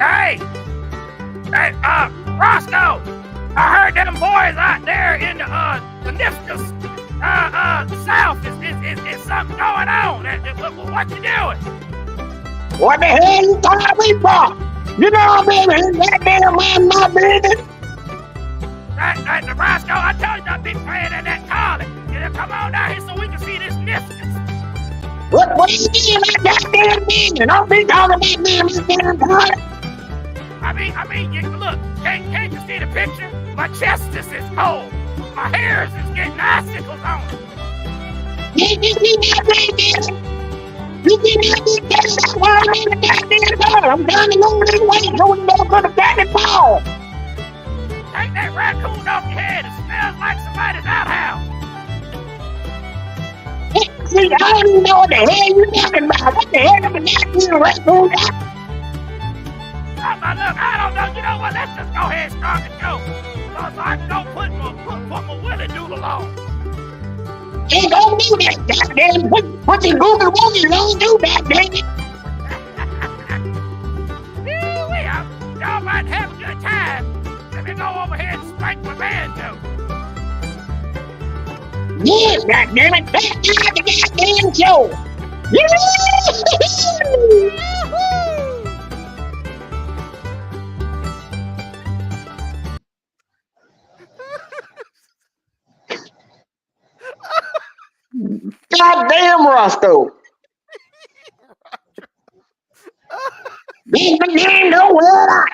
Hey, Roscoe, I heard them boys out there in the nifty South is something going on. What you doing? What the hell you calling me for? You know I'm in here goddamn mind my business. Roscoe, I told you not be playing in that collie. Come on down here so we can see this nifty. What you mean my goddamn business? Don't be talking about me and my damn collie. I mean, look, can't you see the picture? My chest is cold. My hairs is getting icicles on it. You see my business? You see my business? That's why I'm in the goddamn collie. I'm trying to lose this weight so we can go to the goddamn ball. Take that raccoon off your head. It smells like somebody's outhouse. See, I don't even know what the hell you talking about. What the hell is a goddamn raccoon? Look, I don't know. You know what? Let's just go ahead and start the show. So I can go put my willy doodle on. Ain't gonna do that, goddamn. Put your Google Woogie on, do that, dang it. Y'all might have a good time. Let me go over here and spank my banjo. Yes, goddammit, back to the goddamn show. Goddamn, Roscoe. Leave the game nowhere.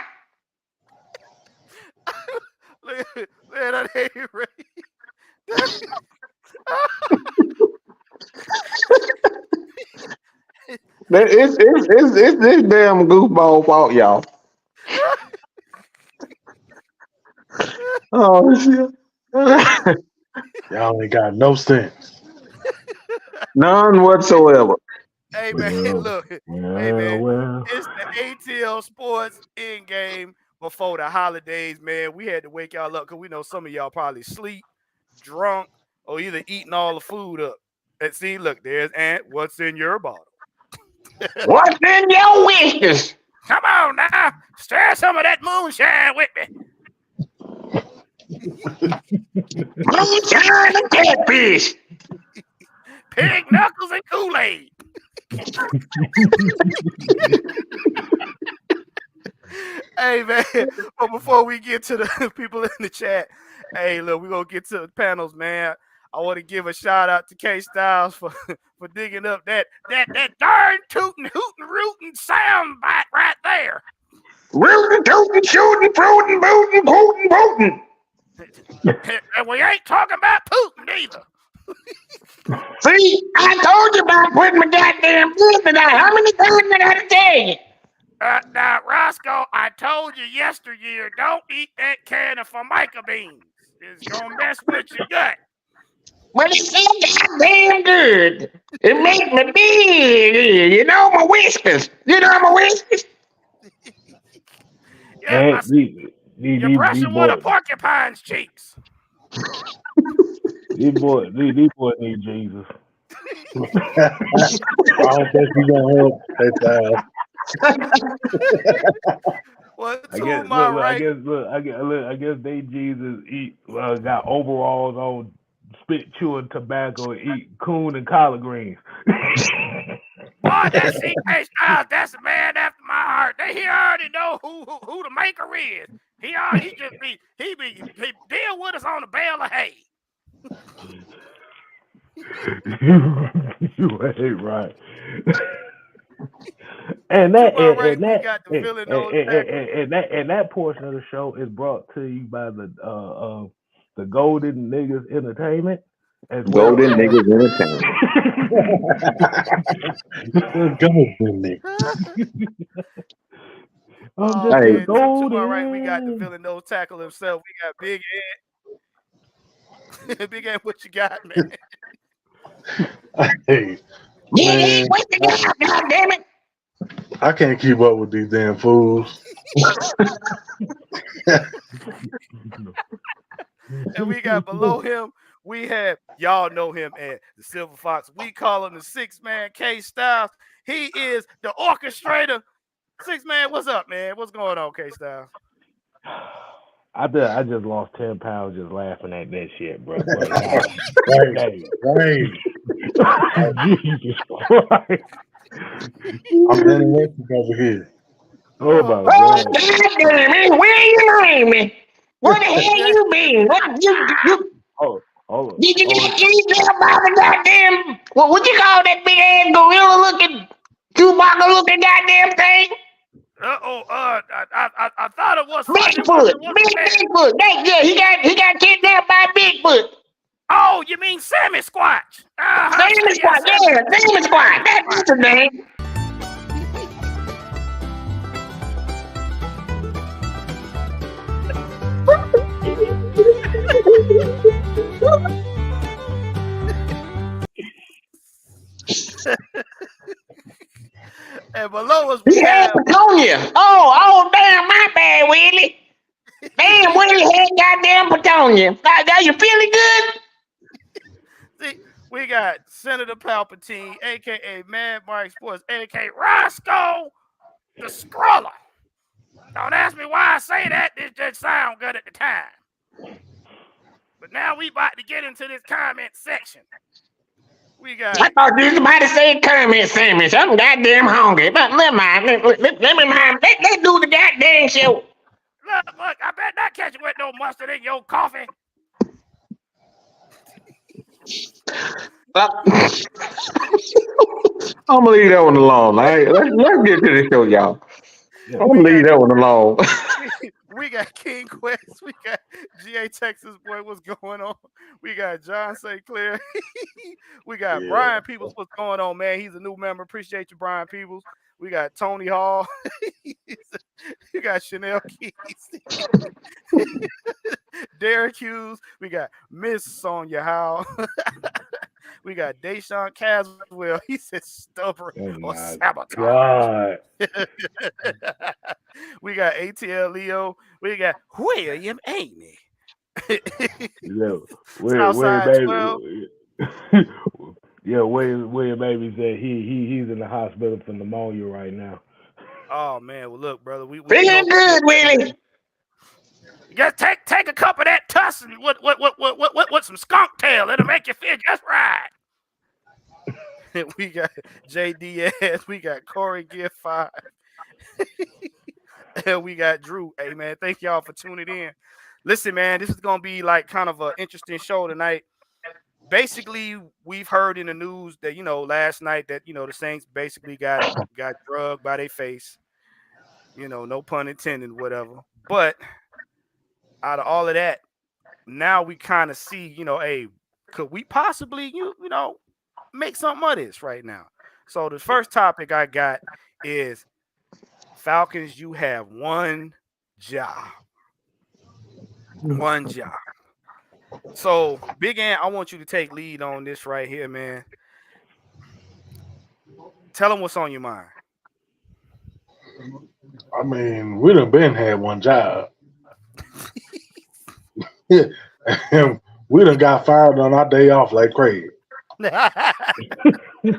Look at that head, Ray. It's this damn goofball fault, y'all. Oh shit. Y'all ain't got no sense. None whatsoever. Hey man, look. Hey man, it's the ATL Sports in game before the holidays, man. We had to wake y'all up because we know some of y'all probably sleep, drunk, or either eating all the food up. And see, look, there's Ant. What's in your bottle? What's in your whiskers? Come on now, stir some of that moonshine with me. Moonshine and catfish. Pig knuckles and Kool-Aid. Hey man, but before we get to the people in the chat, hey look, we're gonna get to the panels, man. I want to give a shout out to K Styles for digging up that darn tootin' hootin' rootin' sound bite right there. Rootin', tootin', shootin', fruitin', bootin', pootin', pootin'. And we ain't talking about Putin either. See, I told you about putting my goddamn business out. How many times did I tell you? Now, Roscoe, I told you yesteryear, don't eat that can of Formica beans. It's gonna mess with your gut. But it's so goddamn good. It makes me big. You know my whiskers. You know my whiskers. Yeah, you're brushing one of porcupine's cheeks. These boys need Jesus. I don't think he's gonna help that I guess they Jesus got overalls on, spit chewing tobacco, and eat coon and collard greens. Boy, that's CK Styles. That's a man after my heart. He already know who the maker is. He deal with us on a bale of hay. You ain't right. And that portion of the show is brought to you by the Golden Niggas Entertainment. As Golden Niggas Entertainment. Golden Niggas. Hey, tomorrow, right, we got the villain nose tackle himself. We got Big Ed. Big Ed, what you got, man? Hey, Yeah, what you got, goddammit? I can't keep up with these damn fools. And we got below him, we have, y'all know him as the Silver Fox. We call him the 6-man K Styles. He is the orchestrator Six man, what's up, man? What's going on, K Styles? I just lost 10 pounds just laughing at that shit, bro. But Right. Jesus Christ. I'm anorexic over here. Oh my Oh, God. goddamn it. Where you name me? Where the hell you been? What you Hold on. did you get cheesed up by the goddamn what you call that big ass gorilla looking Chewbacca looking goddamn thing? I thought it was something. Bigfoot. Bigfoot. He got kidnapped by Bigfoot. Oh, you mean Sammy Squatch? Sammy Squad, yeah, Sammy Squad. That's the name. And below us He we had have Patonia. Oh, damn, my bad, Willie. Damn, Willie had goddamn Patonia. Are you feeling good? we got Senator Palpatine, aka Mad Mike Sports, aka Roscoe the Scroller. Don't ask me why I say that. This just sound good at the time. But now we about to get into this comment section. We got. I thought you was about to say comment sandwich. I'm goddamn hungry. But never mind. Let me mind. Let's do the goddamn show. Look, I bet not catch you with no mustard in your coffee. I'm gonna leave that one alone. All right? Let's get to the show, y'all. I'm gonna leave that one alone. We got King Quest. We got GA Texas boy. What's going on? We got John St. Clair. We got Brian Peoples. What's going on, man? He's a new member. Appreciate you, Brian Peoples. We got Tony Hall. You got Chanel Keys. Derek Hughes. We got Miss Sonia Howe. We got Deshaun Caswell. He said stubborn or sabotage. God. We got ATL Leo. We got William Amy. Yo, Southside 12. Yeah, William Baby said he's in the hospital for pneumonia right now. Oh man, well look, brother, we feeling good, Willie. Just take a cup of that Tussin with some skunk tail. It'll make you feel just right. We got JDS. We got Corey Gift 5. And we got Drew. Hey man, thank y'all for tuning in. Listen, man, this is gonna be like kind of an interesting show tonight. Basically, we've heard in the news that last night that the Saints basically got drugged by their face. No pun intended, whatever. But out of all of that, now we kind of see, hey, could we possibly, make something of this right now? So the first topic I got is Falcons, you have one job. One job. So, Big Ant, I want you to take lead on this right here, man. Tell them what's on your mind. I mean, we done had one job. And we done got fired on our day off like crazy.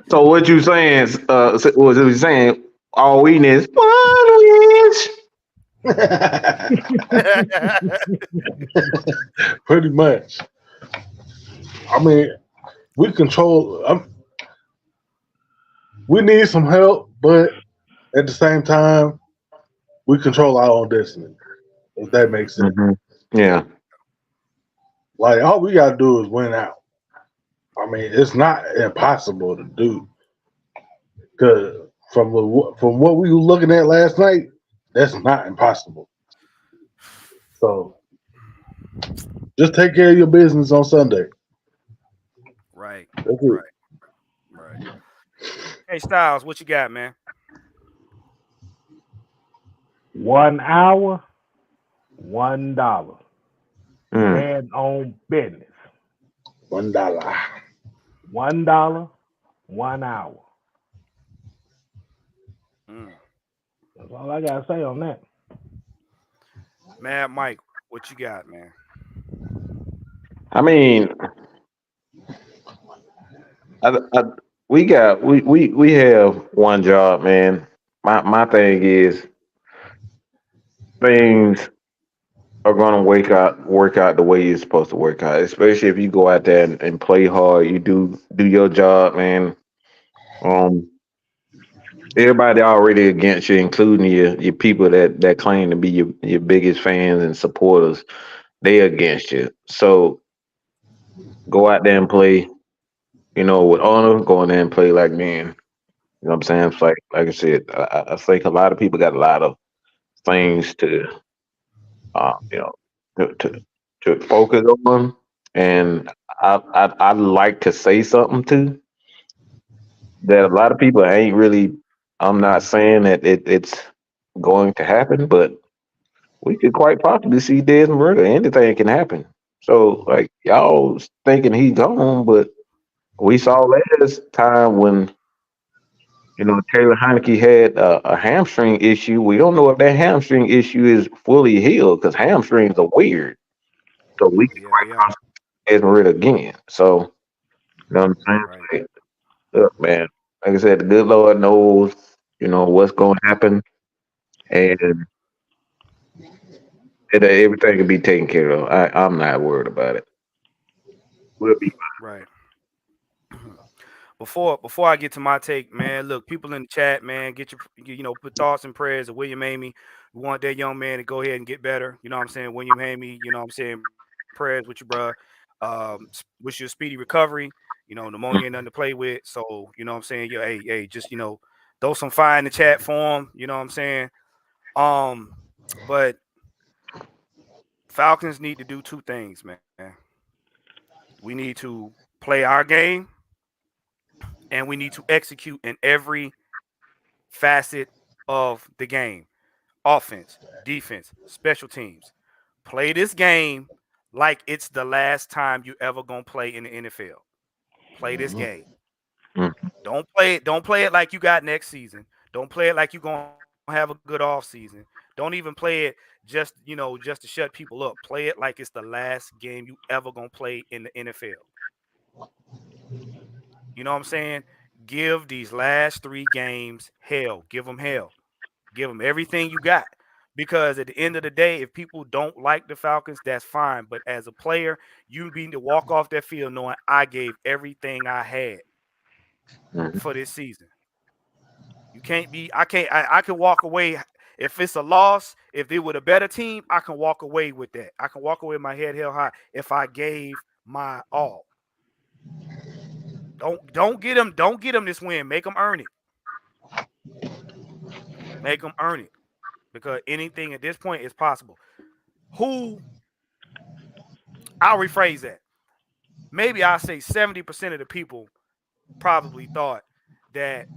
So what you saying? What you saying? All we need is one wish. Pretty much. I mean, we control. We need some help, but at the same time, we control our own destiny. If that makes sense. Mm-hmm. Yeah. Like all we gotta do is win out. I mean, it's not impossible to do. Cause from what we were looking at last night, that's not impossible. So just take care of your business on Sunday. Right. That's it. Right. Hey Styles, what you got, man? 1 hour, $1. And on business. $1. $1, 1 hour. That's all I gotta say on that. Man, Mike, what you got, man? I mean, we have one job, man. my thing is things are gonna work out the way you're supposed to work out. Especially if you go out there and play hard, you do your job, man. Um, everybody already against you, including your people that claim to be your biggest fans and supporters. They against you. So go out there and play, with honor. Go in there and play like men. You know what I'm saying? It's like I said, I think a lot of people got a lot of things uh, you know, to focus on, and I like to say something too that a lot of people ain't really. I'm not saying that it's going to happen, but we could quite possibly see dead murder. Anything can happen. So, like y'all thinking he's gone, but we saw last time when Taylor Heineke had a hamstring issue. We don't know if that hamstring issue is fully healed because hamstrings are weird. So we could Yeah, they quite are. possibly get rid again. So you know what I'm Right. saying? Like, look, man. Like I said, the good Lord knows, what's going to happen, and everything can be taken care of. I'm not worried about it. We'll be Right. Before I get to my take, man, look, people in the chat, man, put thoughts and prayers of William Amy. We want that young man to go ahead and get better. You know what I'm saying? William Amy, you know what I'm saying? Prayers with you, bro. Wish you a speedy recovery. Pneumonia ain't nothing to play with. So, you know what I'm saying? Yeah, hey, just throw some fire in the chat for him. You know what I'm saying? Um, but Falcons need to do two things, man. We need to play our game and we need to execute in every facet of the game: offense, defense, special teams. Play this game like it's the last time you ever gonna play in the NFL. Play this Mhm. game. mm, Don't play it like you got next season. Don't play it like you're gonna have a good off season. Don't even play it just to shut people up. Play it like it's the last game you ever gonna play in the NFL. You know what I'm saying? Give these last three games hell. Give them hell. Give them everything you got. Because at the end of the day, if people don't like the Falcons, that's fine. But as a player, you need to walk off that field knowing I gave everything I had mm, for this season. You can't be. I can walk away if it's a loss. If they were a better team, I can walk away with that. I can walk away with my head held high if I gave my all. Don't get them. Don't get them this win. Make them earn it. Make them earn it because anything at this point is possible. Who I'll rephrase that. Maybe I'll say 70% of the people probably thought that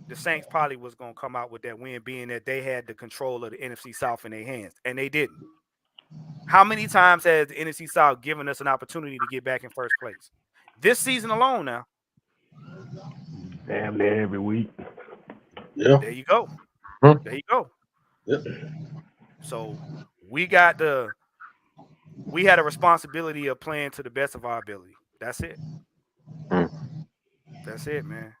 the Saints probably was going to come out with that win, being that they had the control of the NFC South in their hands, and they didn't. How many times has the NFC South given us an opportunity to get back in first place? This season alone now. Damn near every week. Yeah. There you go. mm, There you go. Yep. So we got we had a responsibility of playing to the best of our ability. That's it. mm. That's it, man.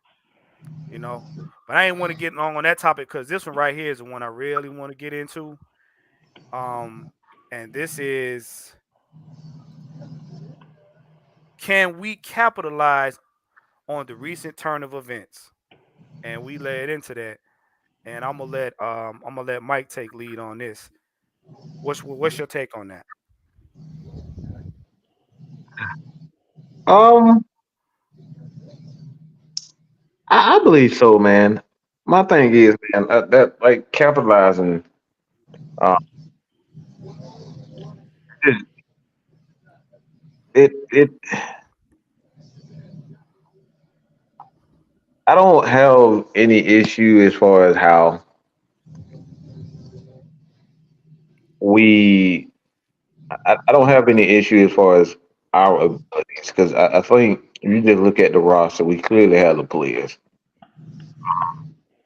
You know. But I ain't want to get long on that topic because this one right here is the one I really want to get into. Um, and this is, can we capitalize on the recent turn of events? And we led into that. And I'm gonna let Mike take lead on this. What's your take on that? Um, I believe so, man. My thing is, man, that like capitalizing. Uh, it, it. I don't have any issue as far as how we. I don't have any issue as far as our abilities because I think you just look at the roster. We clearly have the players.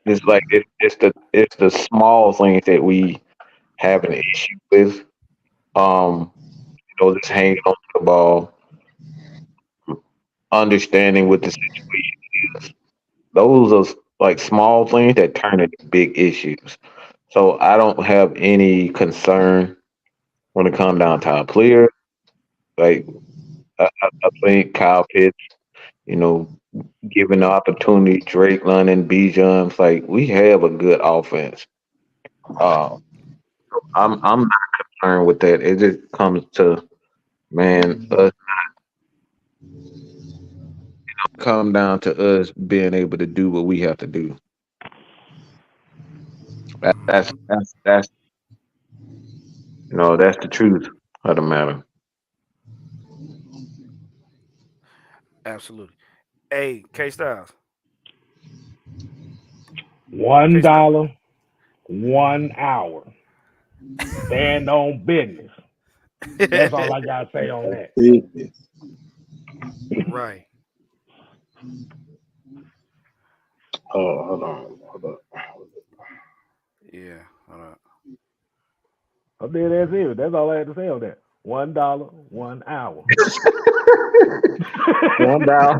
It's like it's the small things that we have an issue with. Um, just hanging on to the ball, understanding what the situation is. Those are like small things that turn into big issues. So I don't have any concern when it comes down to our players. Like I think Kyle Pitts, you know, given the opportunity, Drake London, Bijan, like we have a good offense. Uh, I'm not concerned with that. It just comes to man, us come down to us being able to do what we have to do. That's that's the truth of the matter. Absolutely. Hey, K Styles. One K Styles. dollar, 1 hour. Stand on business. That's all I gotta say on that. Right. Oh, hold on. Yeah. I mean, that's it. That's all I had to say on that. $1, 1 hour. One down,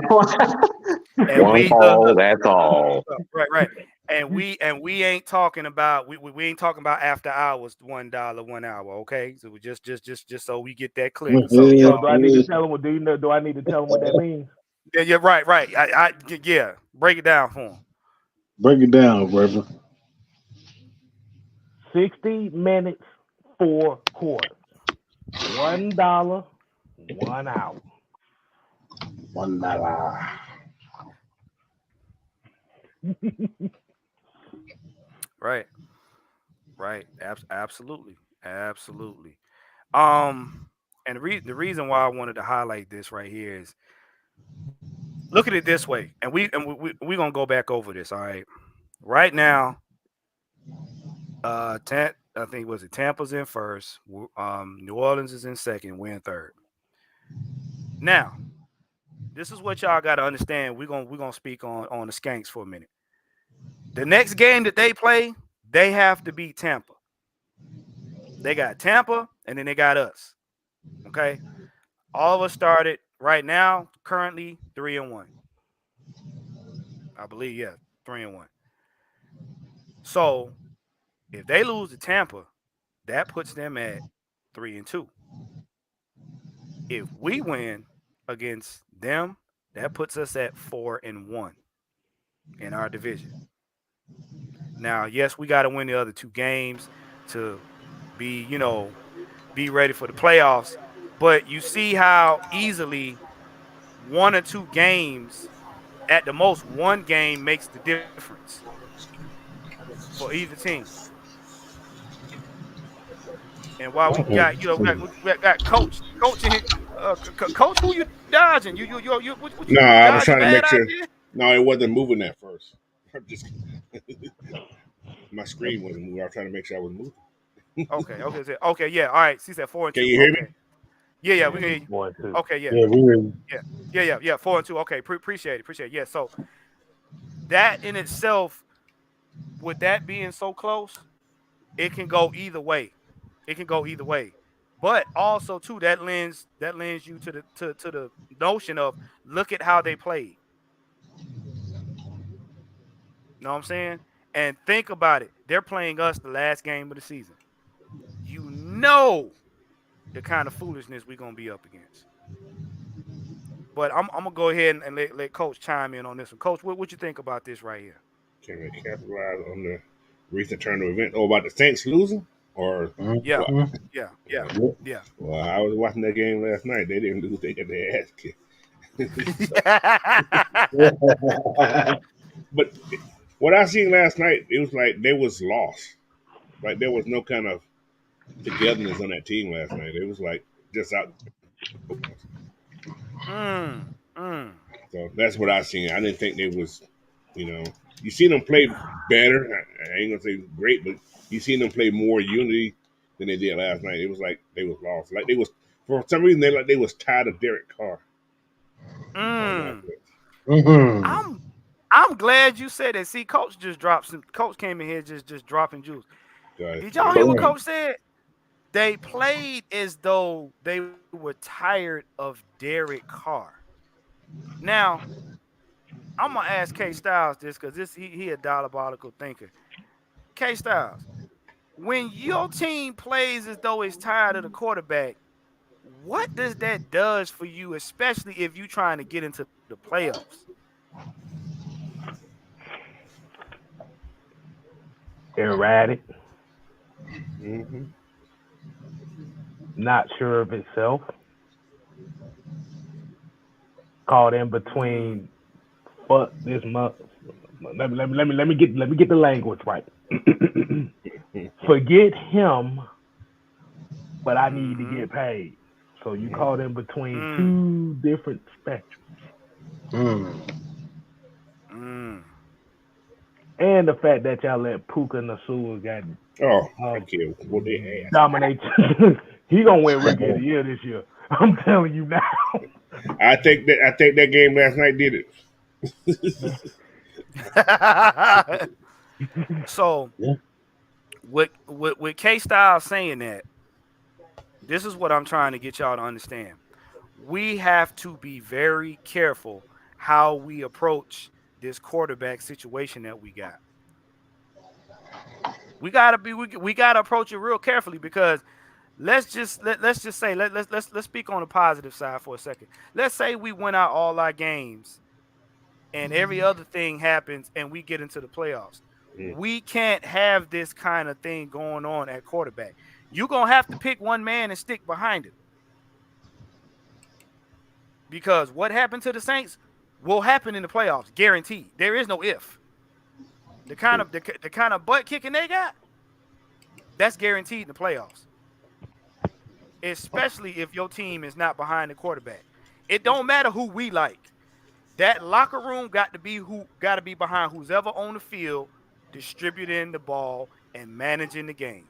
And one we look, call. look, That's all. right, right. And we ain't talking about we ain't talking about after hours $1 1 hour, okay? So we just so we get that clear, because some of So do y'all, I need to tell them? Do you know? Do I need to tell them what that means? yeah, right, right. Yeah, break it down for them. Break it down, brother. 60 minutes, 4 quarters. $1, 1 hour. $1. Right, right. Absolutely, absolutely. And the reason why I wanted to highlight this right here is look at it this way, and we gonna go back over this. All right, right now, I think was it Tampa's in first, New Orleans is in second, we're in third. Now, this is what y'all got to understand. We're gonna speak on the Skanks for a minute. The next game that they play, they have to beat Tampa. They got Tampa, and then they got us. Okay, all of us started right now, currently 3-1. I believe, yeah, 3-1. So if they lose to Tampa, that puts them at 3-2. If we win against them, that puts us at 4-1 in our division. Now, yes, we got to win the other two games to be, be ready for the playoffs. But you see how easily one or two games, at the most, one game makes the difference for either team. And while we got, we got coach in here, coach, who you dodging? What you No, I was dodging trying to bad make sure. idea? No, it wasn't moving at first. Just my screen wasn't moving. I was trying to make sure I was moving. Okay, yeah. All right. She said four and Can two. you hear me? Okay. Yeah, we Yeah, can hear you. 1, 2. Okay, yeah. Yeah, we Yeah. 4-2. Okay, appreciate it. Yeah. So that in itself, with that being so close, it can go either way. It can go either way. But also too, that lends you to the notion of look at how they played. You know what I'm saying? And think about it. They're playing us the last game of the season. You know the kind of foolishness we're gonna be up against. But I'm gonna go ahead and let Coach chime in on this one. Coach, what you think about this right here? Can we capitalize on the recent turn of events? Oh, about the Saints losing, or Yeah, what? mm-hmm. yeah, yeah, Uh, yeah. well, I was watching that game last night. They didn't lose. They got their ass kicked. But what I seen last night, it was like they was lost. Like there was no kind of togetherness on that team last night. It was like just out. mm, mm. So that's what I seen. I didn't think they was, you seen them play better. I ain't gonna say great, but you seen them play more unity than they did last night. It was like they was lost. Like they was for some reason they was tired of Derek Carr on Mm. offense. Mm-hmm. I'm glad you said that. See, Coach just dropped some. Coach came in here just dropping jewels. Guys, Did y'all they, hear what Boom. Coach said? They played as though they were tired of Derek Carr. Now, I'm gonna ask K Styles this because he a diabolical thinker. K Styles, when your team plays as though it's tired of the quarterback, what does that does for you, especially if you trying to get into the playoffs? Erratic, Mm-hmm. not sure of itself, caught in Mm, between. Fuck this month. Let me get the language right. Forget him, but I need to mm-hmm, get paid. So you Mm-hmm. caught in between mm, two different spectrums. Mm. mm. And the fact that y'all let Puka Nasua got Oh, I uh, can't whoop their ass. dominate. He gonna win Rookie of the Year this year. I'm telling you now. I think that game last night did So Yeah. with K Style saying that, this is what I'm trying to get y'all to understand. We have to be very careful how we approach this quarterback situation that we got. We gotta approach it real carefully because let's just say let's speak on the positive side for a second. Let's say we win out all our games and every other thing happens and we get into the playoffs. it. We can't have this kind of thing going on at quarterback. You're gonna have to pick one man and stick behind him. Because what happened to the Saints will happen in the playoffs, guaranteed. There is no if. The kind of butt kicking they got, that's guaranteed in the playoffs. Especially if your team is not behind the quarterback. It don't matter who we like. That locker room got to be behind who's ever on the field, distributing the ball and managing the game.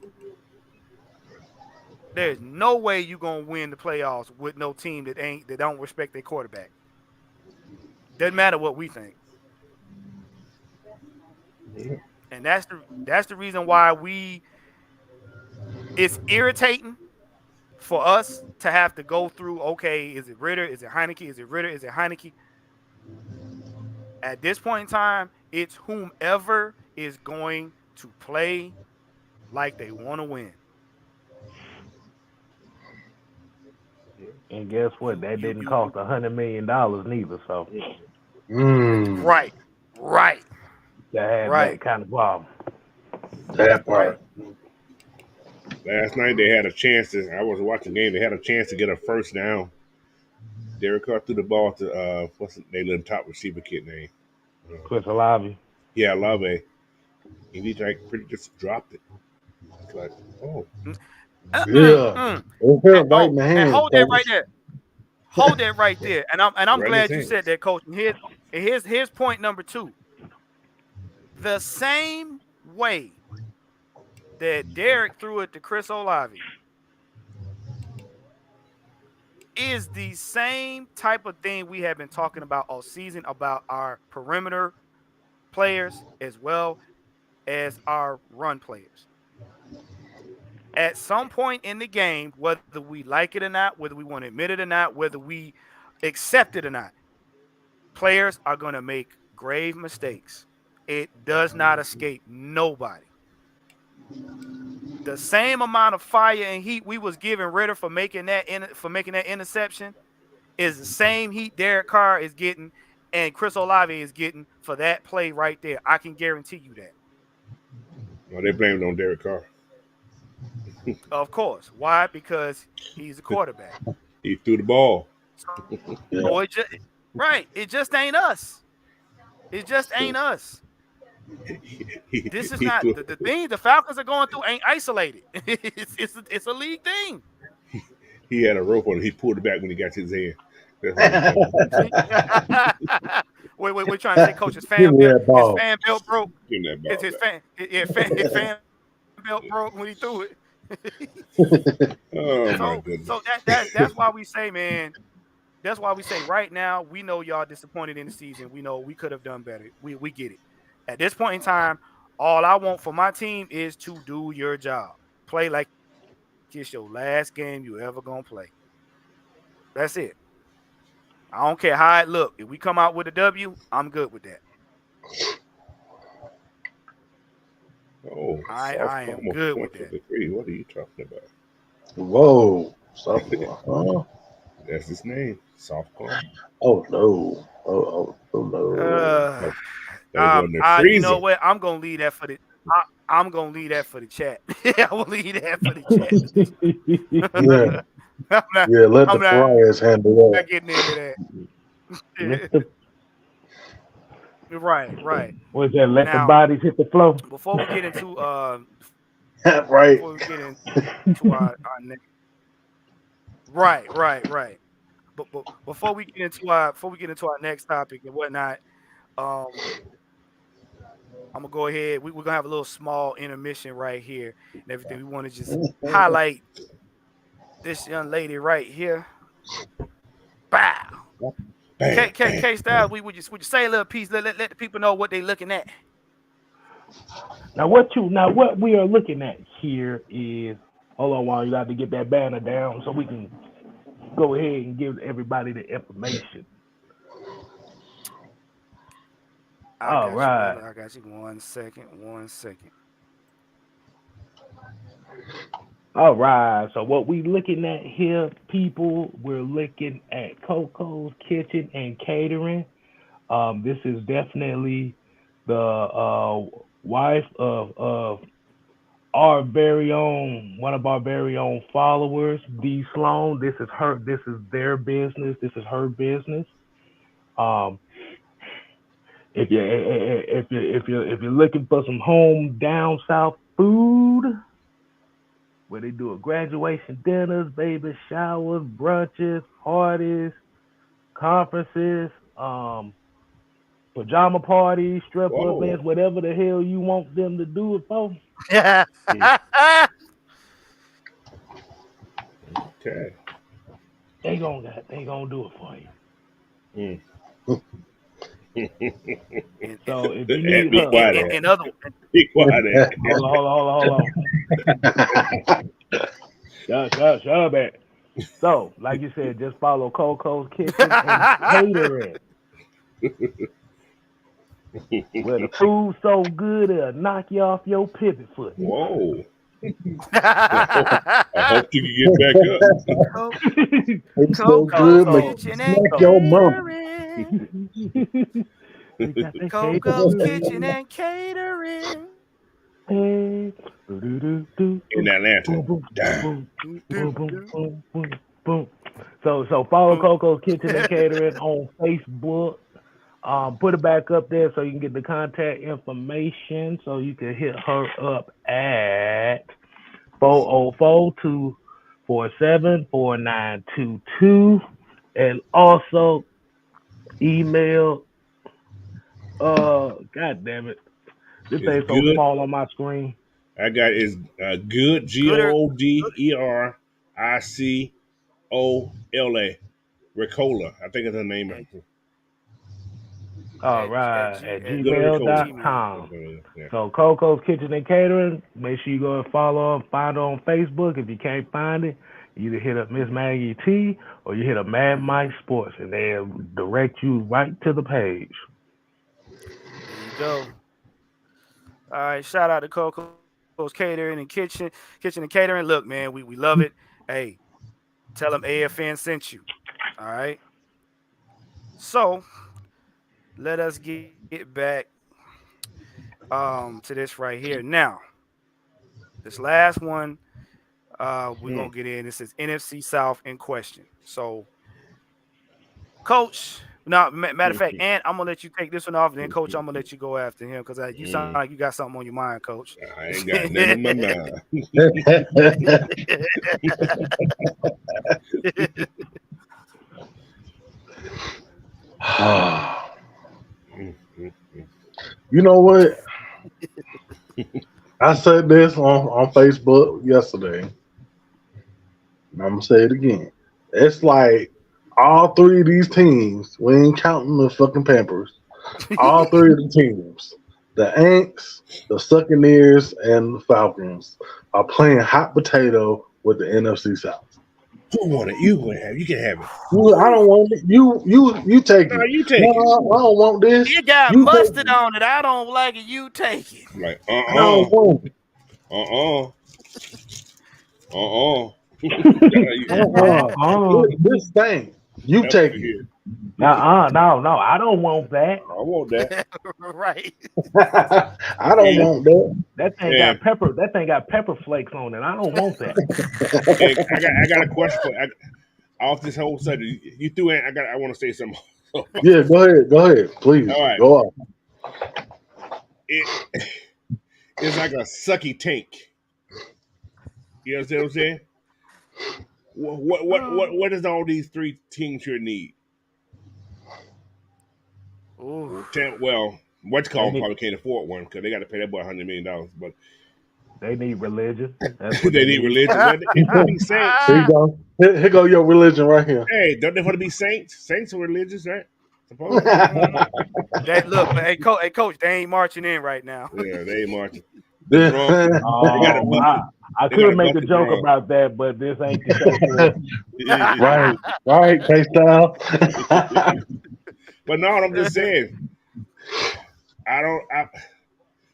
There's no way you're gonna win the playoffs with no team that don't respect their quarterback. Doesn't matter what we think. And that's the reason why it's irritating for us to have to go through, okay, is it Ritter? Is it Heineke? Is it Ritter? Is it Heineke? At this point in time, it's whomever is going to play like they want to win. And guess what? That You didn't you cost you $100 million neither. So Mm. right, right, to have right, that kind of problem. That right. part. Last night they had a chance to. I was watching the game. They had a chance to get a first down. Derek Carr threw the ball to what's the little top receiver kid name? Uh, Chris Olave. yeah, Lave. And he like pretty just dropped it. It's like, oh, Mm, Yeah. mm. It And, hurt right oh, in the and hand, hold that right coach. there. Hold that right there. And I'm right in his glad you said hands. that, coach. And here's point number two. The same way that Derek threw it to Chris Olave is the same type of thing we have been talking about all season about our perimeter players as well as our run players. At some point in the game, whether we like it or not, whether we want to admit it or not, whether we accept it or not, players are going to make grave mistakes. It does not escape nobody. The same amount of fire and heat we was giving Ritter for making that interception is the same heat Derek Carr is getting and Chris Olave is getting for that play right there. I can guarantee you that. Well, they blamed it on Derek Carr. Of course. Why? Because he's a quarterback. He threw the ball. Yeah. So it just right. It just ain't us. It just ain't us. he, This is he not threw. the thing the Falcons are going through ain't isolated. It's a league thing. He had a rope on him. He pulled it back when he got to his hand. That's why they blamed him. See? We're trying to say, coach, Give me that his ball. fan belt broke. Give him that His ball his back. fan his fan belt broke when he threw it. Oh my So goodness. that's why we say, man. That's why we say right now we know y'all disappointed in the season. We know we could have done better. We get it. At this point in time, all I want for my team is to do your job. Play like it's your last game you ever gonna play. That's it. I don't care how it look. If we come out with a W, I'm good with that. Oh, South I am Palm good with that. 123. What are you talking about? Whoa. Huh? That's his name, South Palm. Oh no. Oh no. Uh, That was on the you know freezer. what? I'm gonna leave that for the. I'm gonna leave that for the chat. I will leave that for the chat. Yeah. I'm not. Yeah, let the I'm not Friars handle getting into that. Mr. Right. What's that? Let the Now, bodies hit the floor. before we get into that. Right. before we get into our next, right. But before we get into our next topic and whatnot, um, I'm gonna go ahead. We're gonna have a little small intermission right here and everything. We want to just highlight this young lady right here. Bow. Bam, bam, K Styles, bam. would you say a little piece? Let the people know what they looking at. Now what we are looking at here is, hold on while you got to get that banner down so we can go ahead and give everybody the information. I All got you, right. brother. I got you. 1 second. All right. So what we looking at here, people, we're looking at Coco's Kitchen and Catering. This is definitely the wife of our very own, one of our very own followers, D Sloan. This is their business. This is her business. Um, if you're looking for some home down south food, where they do a graduation dinners, baby showers, brunches, parties, conferences, pajama parties, stripper Whoa. events, whatever the hell you want them to do it for. Yeah. Yeah, Okay. they gonna do it for you. Mm. and, So if you And need be her, quiet at. and other Be quiet at. hold on. Shut up, man. So, like you said, just follow Coco's Kitchen and Catering, where the food's so good it'll knock you off your pivot foot. Whoa. I hope you can get back up. Co- It's so Coco's good, make so, you Kitchen and smack so your mouth. Catering. we got the Coco's Kitchen catering. and Catering. Hey, boom, In Atlanta. boom, Damn. boom, boom. So follow Coco's Kitchen and Catering on Facebook. Put it back up there so you can get the contact information. So you can hit her up at 404-247-4922, and also email. God damn it, this It's thing's so good. small on my screen. I got it's good Gooder. GOODERICOLA. Ricola. I think it's the name of At, it. All at right, G at at Good Ricola. Gmail. gmail.com. Yeah. So Coco's Kitchen and Catering. Make sure you go and follow her, find her on Facebook. If you can't find it, you either hit up Miss Maggie T or you hit up Mad Mike Sports, and they'll direct you right to the page. There you go. All right. Shout out to Coco's Catering and Kitchen and Catering. Look, man, we love it. Hey, tell them AFN sent you. All right. So let us get back to this right here. Now, this last one we're Hmm. gonna get in. This is NFC South in question. So, Coach. Now, matter of fact, and I'm gonna let you take this one off, and then Coach, I'm gonna let you go after him because you sound like you got something on your mind, Coach. I ain't got nothing in my mind. You know what? I said this on Facebook yesterday, and I'm gonna say it again. It's like all three of these teams, we ain't counting the fucking Pampers. All three of the teams, the Aints, the Succaneers, and the Falcons, are playing hot potato with the NFC South. Who want it? You can have it. I don't want it. You take No, it. you take No, it. I don't want this. It got You take mustard it. on it. I don't like it. You take it. Like, I don't want it. This thing. You take it. No, I don't want that. I want that. Right. I don't want that. That thing Yeah. got pepper. That thing got pepper flakes on it. I don't want that. And I got a question for off this whole subject. You threw in. I want to say something. Yeah, go ahead, please. All right. Go on. It's like a sucky tank. You understand what I'm saying? What is all these three teams here need? Well, what's called probably can't afford one because they got to pay that boy $100 million. But they need religion. That's they need religion. They want to be saints. Here you go. Here go your religion right here. Hey, don't they want to be saints? Saints are religious, right? Suppose. Look, hey, coach, they ain't marching in right now. Yeah, they ain't marching. I could make a joke about that, but this ain't the show. right, K-Style. But no, I'm just saying.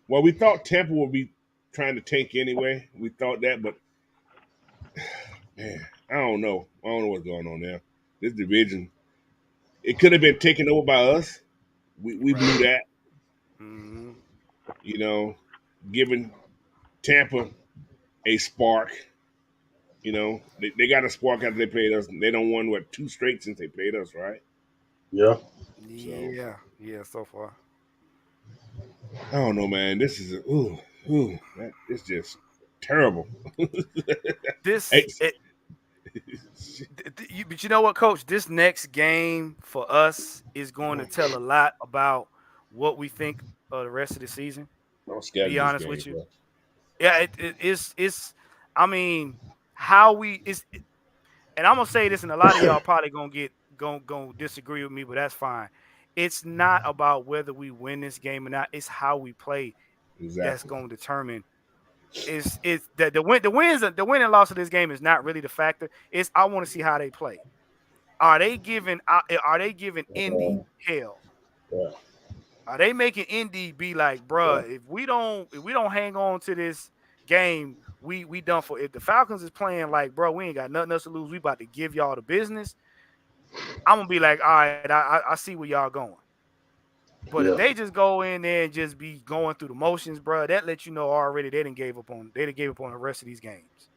Well, we thought Tampa would be trying to tank anyway. We thought that, but man, I don't know. I don't know what's going on there. This division, it could have been taken over by us. We blew that. Mm-hmm. You know, giving Tampa a spark. You know, they got a spark after they played us. They don't won 2 straight since they played us, right? Yeah. Yeah. So far, I don't know, man. This is it's just terrible. But you know what, Coach? This next game for us is going to tell a lot about what we think of the rest of the season. I'm scared Be of this honest game, with you. bro. Yeah, it's. I mean, how we is, and I'm gonna say this, and a lot of y'all probably gonna disagree with me, but that's fine. It's not about whether we win this game or not. It's how we play that's Exactly. going to determine. It's the win and loss of this game is not really the factor. It's I want to see how they play. Are they giving Indy hell? Yeah. Are they making Indy be like, bruh, if we don't hang on to this game, we done for. If the Falcons is playing like, bro, we ain't got nothing else to lose. We about to give y'all the business. I'm gonna be like, all right, I see where y'all going. But if they just go in there and just be going through the motions, bro, that lets you know already they done gave up on the rest of these games.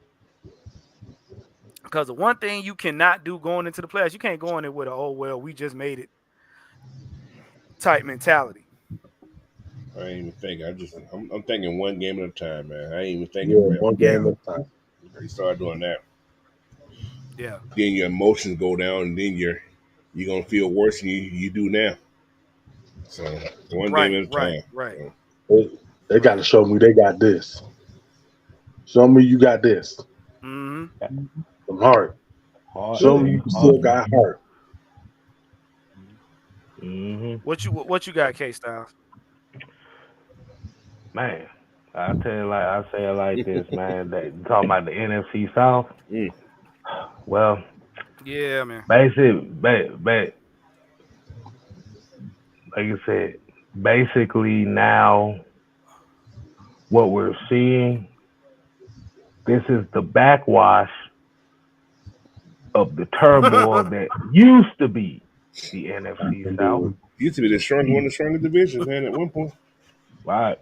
Because the one thing you cannot do going into the playoffs, you can't go in there with a oh well, we just made it type mentality. I ain't even thinking. I'm thinking one game at a time, man. I ain't even thinking. One game at a time. You start doing that. Yeah. Then your emotions go down, and then you're gonna feel worse than you do now. So one game at a time. Right. So. They got to show me they got this. Show me you got this. Mm-hmm. Some heart. Show me you still got heart. Mm-hmm. What you got, K Styles? Man, I say it like this, man. Talking about the NFC South. Well, yeah, man. Like I said, basically now what we're seeing, this is the backwash of the turmoil that used to be the NFC South. Used to be one of the strongest divisions, man, at one point. Right.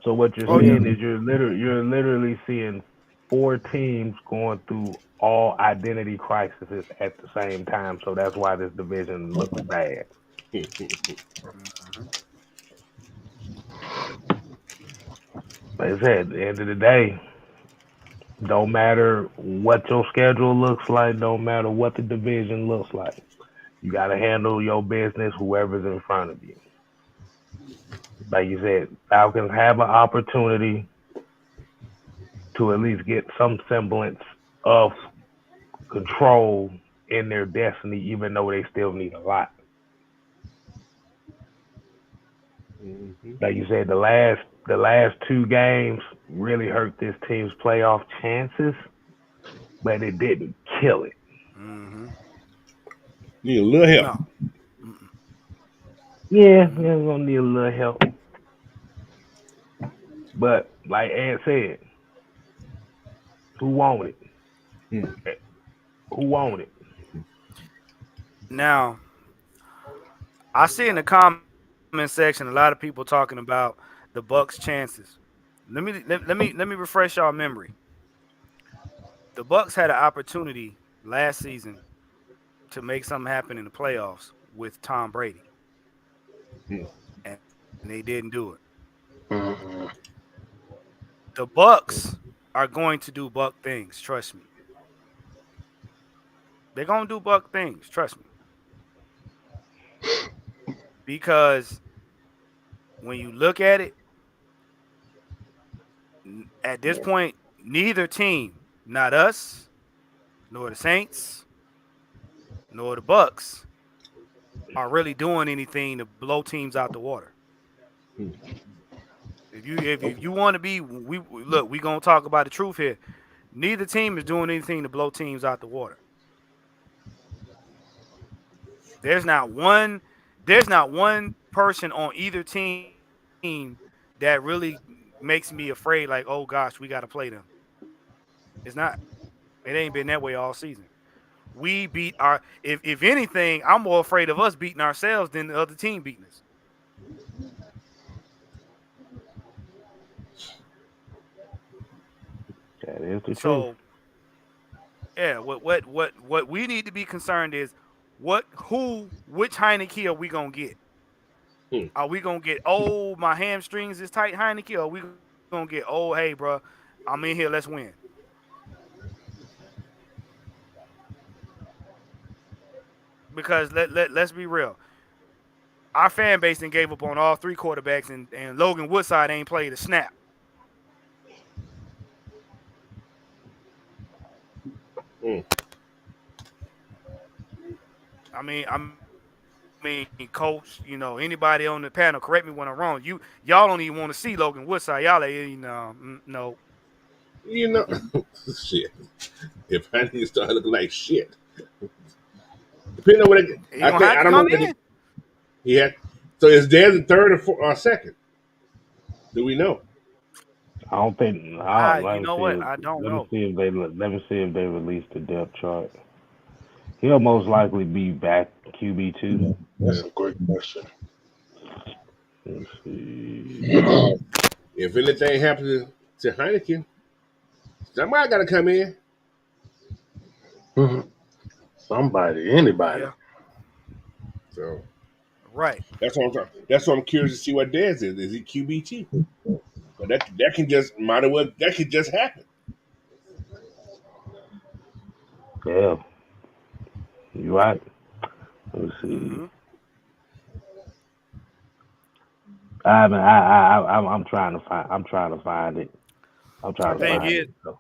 So what you're seeing is you're literally seeing 4 teams going through all identity crises at the same time. So that's why this division looks bad. Like I said, at the end of the day, don't matter what your schedule looks like, don't matter what the division looks like. You got to handle your business, whoever's in front of you. Like you said, Falcons have an opportunity to at least get some semblance of control in their destiny, even though they still need a lot. Like you said, the last 2 games really hurt this team's playoff chances, but it didn't kill it. Mm-hmm. Need a little help. No. Mm-mm. Yeah, Mm-hmm. we're gonna need a little help. But like Ed said, who want it? Hmm. Who want it? Now, I see in the comment section a lot of people talking about the Bucks' chances. Let me refresh y'all memory. The Bucks had an opportunity last season to make something happen in the playoffs with Tom Brady, Hmm. and they didn't do it. Mm-mm. The Bucks are going to do Buck things. Trust me. They're gonna do Buck things. Trust me. Because when you look at it, at this point, neither team, not us, nor the Saints, nor the Bucks, are really doing anything to blow teams out the water. Hmm. If you want to be, look, we gonna talk about the truth here. Neither team is doing anything to blow teams out the water. There's not one. There's not one person on either team that really makes me afraid. Like, oh gosh, we got to play them. It's not. It ain't been that way all season. We beat our. If anything, I'm more afraid of us beating ourselves than the other team beating us. That is the truth. So yeah, what we need to be concerned is which Heineke are we gonna get? Hmm. Are we gonna get, oh, my hamstrings is tight Heineke? Or are we gonna get, oh, hey, bro, I'm in here, let's win? Because let's be real. Our fan base then gave up on all three quarterbacks, and Logan Woodside ain't played a snap. Hmm. I mean, coach, anybody on the panel, correct me when I'm wrong. Y'all don't even want to see Logan Woodside. Y'all like, no. You know, shit. If I need to start looking like shit, depending on what He I gonna have think, to I don't know come what in. he had. So is there the third or second? Do we know? I don't think. You know what? I don't Let me know. see if they. Let me see if they release the depth chart. He'll most likely be back QB2. Yeah. That's a great question. Let's see. If anything happens to Heineken, somebody got to come in. Mhm. Somebody, anybody. Yeah, So right. that's what I'm curious to see what Dez is. Is he QB2? But that can just might as well that could just happen. Yeah, you right. Let's see. Hmm. I'm trying to find. I'm trying to find it. I'm The trying to thing find is, it. So,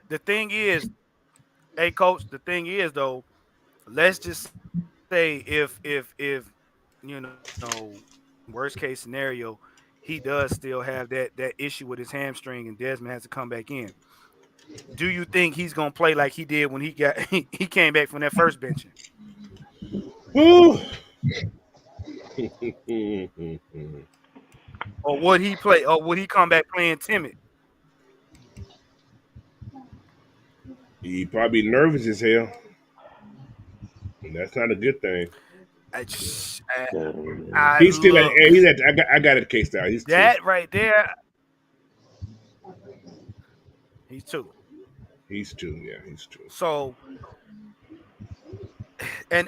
the thing is, hey, coach. The thing is, though, let's just say if worst case scenario, he does still have that issue with his hamstring and Desmond has to come back in. Do you think he's gonna play like he did when he got he came back from that first benching? Woo. Or would he play, or would he come back playing timid? He probably nervous as hell, and that's not a good thing. I, just, I, yeah. I He's still at. look, He's at. I got it case out. He's two. that right there, he's two. He's two. Yeah, he's two. So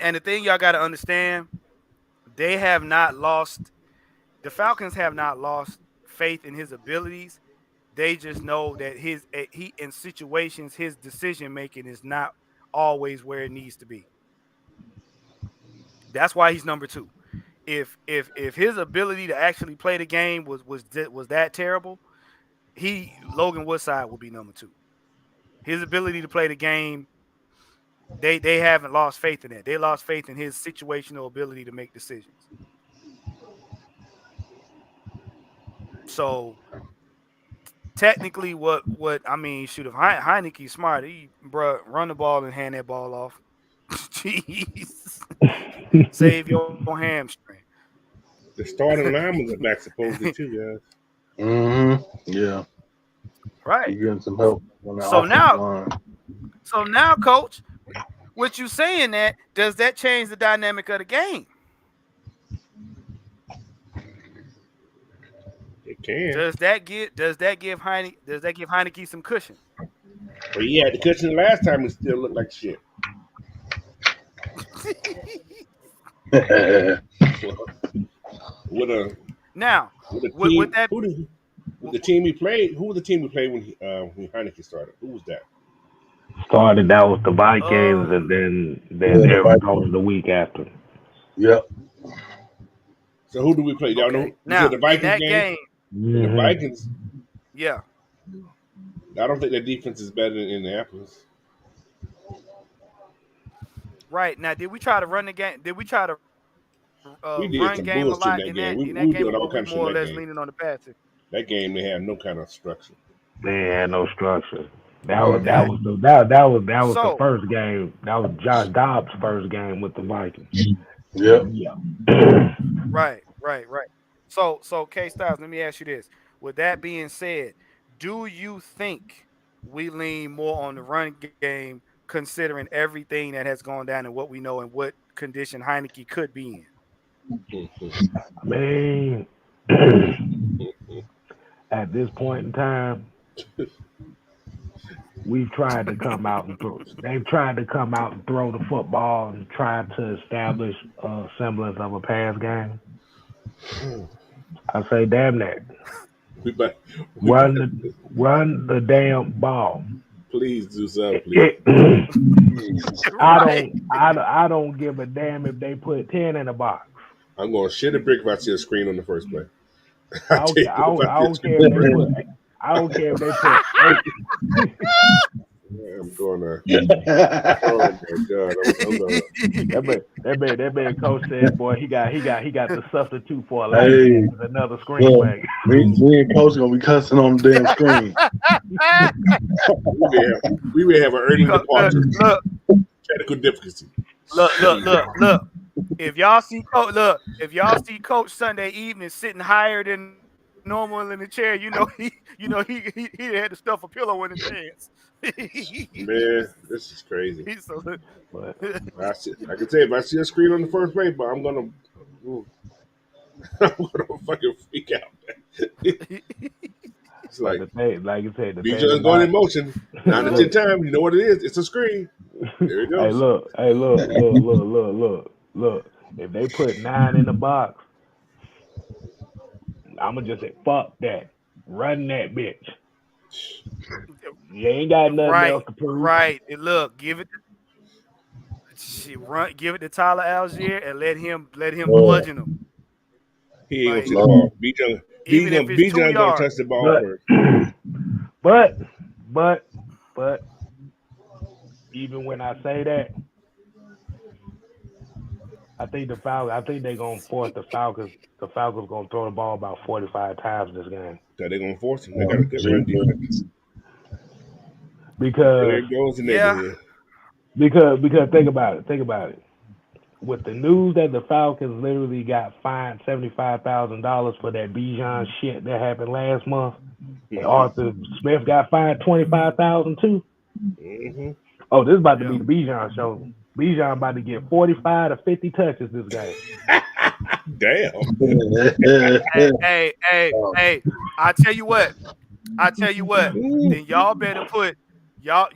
and the thing y'all got to understand, they have not lost. The Falcons have not lost faith in his abilities. They just know that he in situations his decision making is not always where it needs to be. That's why he's number two. If his ability to actually play the game was that terrible, he Logan Woodside would be number two. His ability to play the game, they haven't lost faith in that. They lost faith in his situational ability to make decisions. So technically, what I mean, shoot, if Heineke's smart, bruh, run the ball and hand that ball off. Jeez, save your hamstring. The starting linemen are back supposedly too, guys. Yeah, Right. you getting some help on the So offensive now, line. coach, what you saying that does that change the dynamic of the game? It can. Does that give Heineke some cushion? But he had the cushion last time and still looked like shit. With a Now, with a with team that, with the team he played, who was the team he played when Heineke started? Who was that? Started out with the Vikings, and um, then Arizona the week after. Yep. So who do we play? Y'all know? okay. You said Now the in Vikings that game? game, And the Mm-hmm. Vikings, yeah, I don't think their defense is better than Indianapolis. right. Now, did we try to run the game? Did we try to We run did game some a lot bullshit in in that game. that We game, or doing were all we kind of shit more in or that less game. leaning on the passing? That game they had no kind of structure. They ain't had no structure. That was Okay. the So first game. That was Josh Dobbs' first game with the Vikings. Yep. Yeah. right. So K Styles, let me ask you this. With that being said, do you think we lean more on the run game considering everything that has gone down and what we know and what condition Heineke could be in? I mean, at this point in time, we've tried to come out and throw. They've tried to come out and throw the football and try to establish a semblance of a pass game. I say, damn that. we better, we Run better the run the damn ball. please do something, please. It, Right. I don't give a damn if they put 10 in the box. I'm going to shit a brick if I see a screen on the first play. I I don't tell you care. what, if I I see a don't screen care on if the they first put. I don't care if they put 8. play, I'm going to. Oh my god, I'm going. That man coach said, boy, he got the substitute for a light Hey, pass and another screen look, pass. me and Coach gonna be cussing on the damn screen. We may have an early look, departure. look, Technical difficulty. look. If y'all see Coach Sunday evening sitting higher than normal in the chair, he had to stuff a pillow in his pants. Man, this is crazy. So, But I can tell you if I see a screen on the first play, but I'm gonna, I'm gonna fucking freak out. It's but like the thing, like you said, the thing Bijan's going about in motion. 9 to 10 times, you know what it is? It's a screen. There it hey, goes. look. If they put 9 in the box, I'ma just say fuck that. Run that bitch. You ain't got nothing else to prove. right. And look, give it to Tyler Algier and let him Lord, bludgeon him. He ain't gonna Like, see the ball. Lord. even if it's Bijan gonna 2 yards. touch the ball But first. but even when I say that, I think they're gonna force the Falcons. The Falcons gonna throw the ball about 45 times this game So they're gonna force him. They got a good run defense. because There goes the Yeah. neighborhood. because think about it. With the news that the Falcons literally got fined $75,000 for that Bijan shit that happened last month, and Arthur Smith got fined 25,000 too. Mm-hmm. Oh, this is about to Yeah. be the Bijan show. Bijan about to get 45 to 50 touches this game. Damn. Hey. I tell you what. Then y'all better put y'all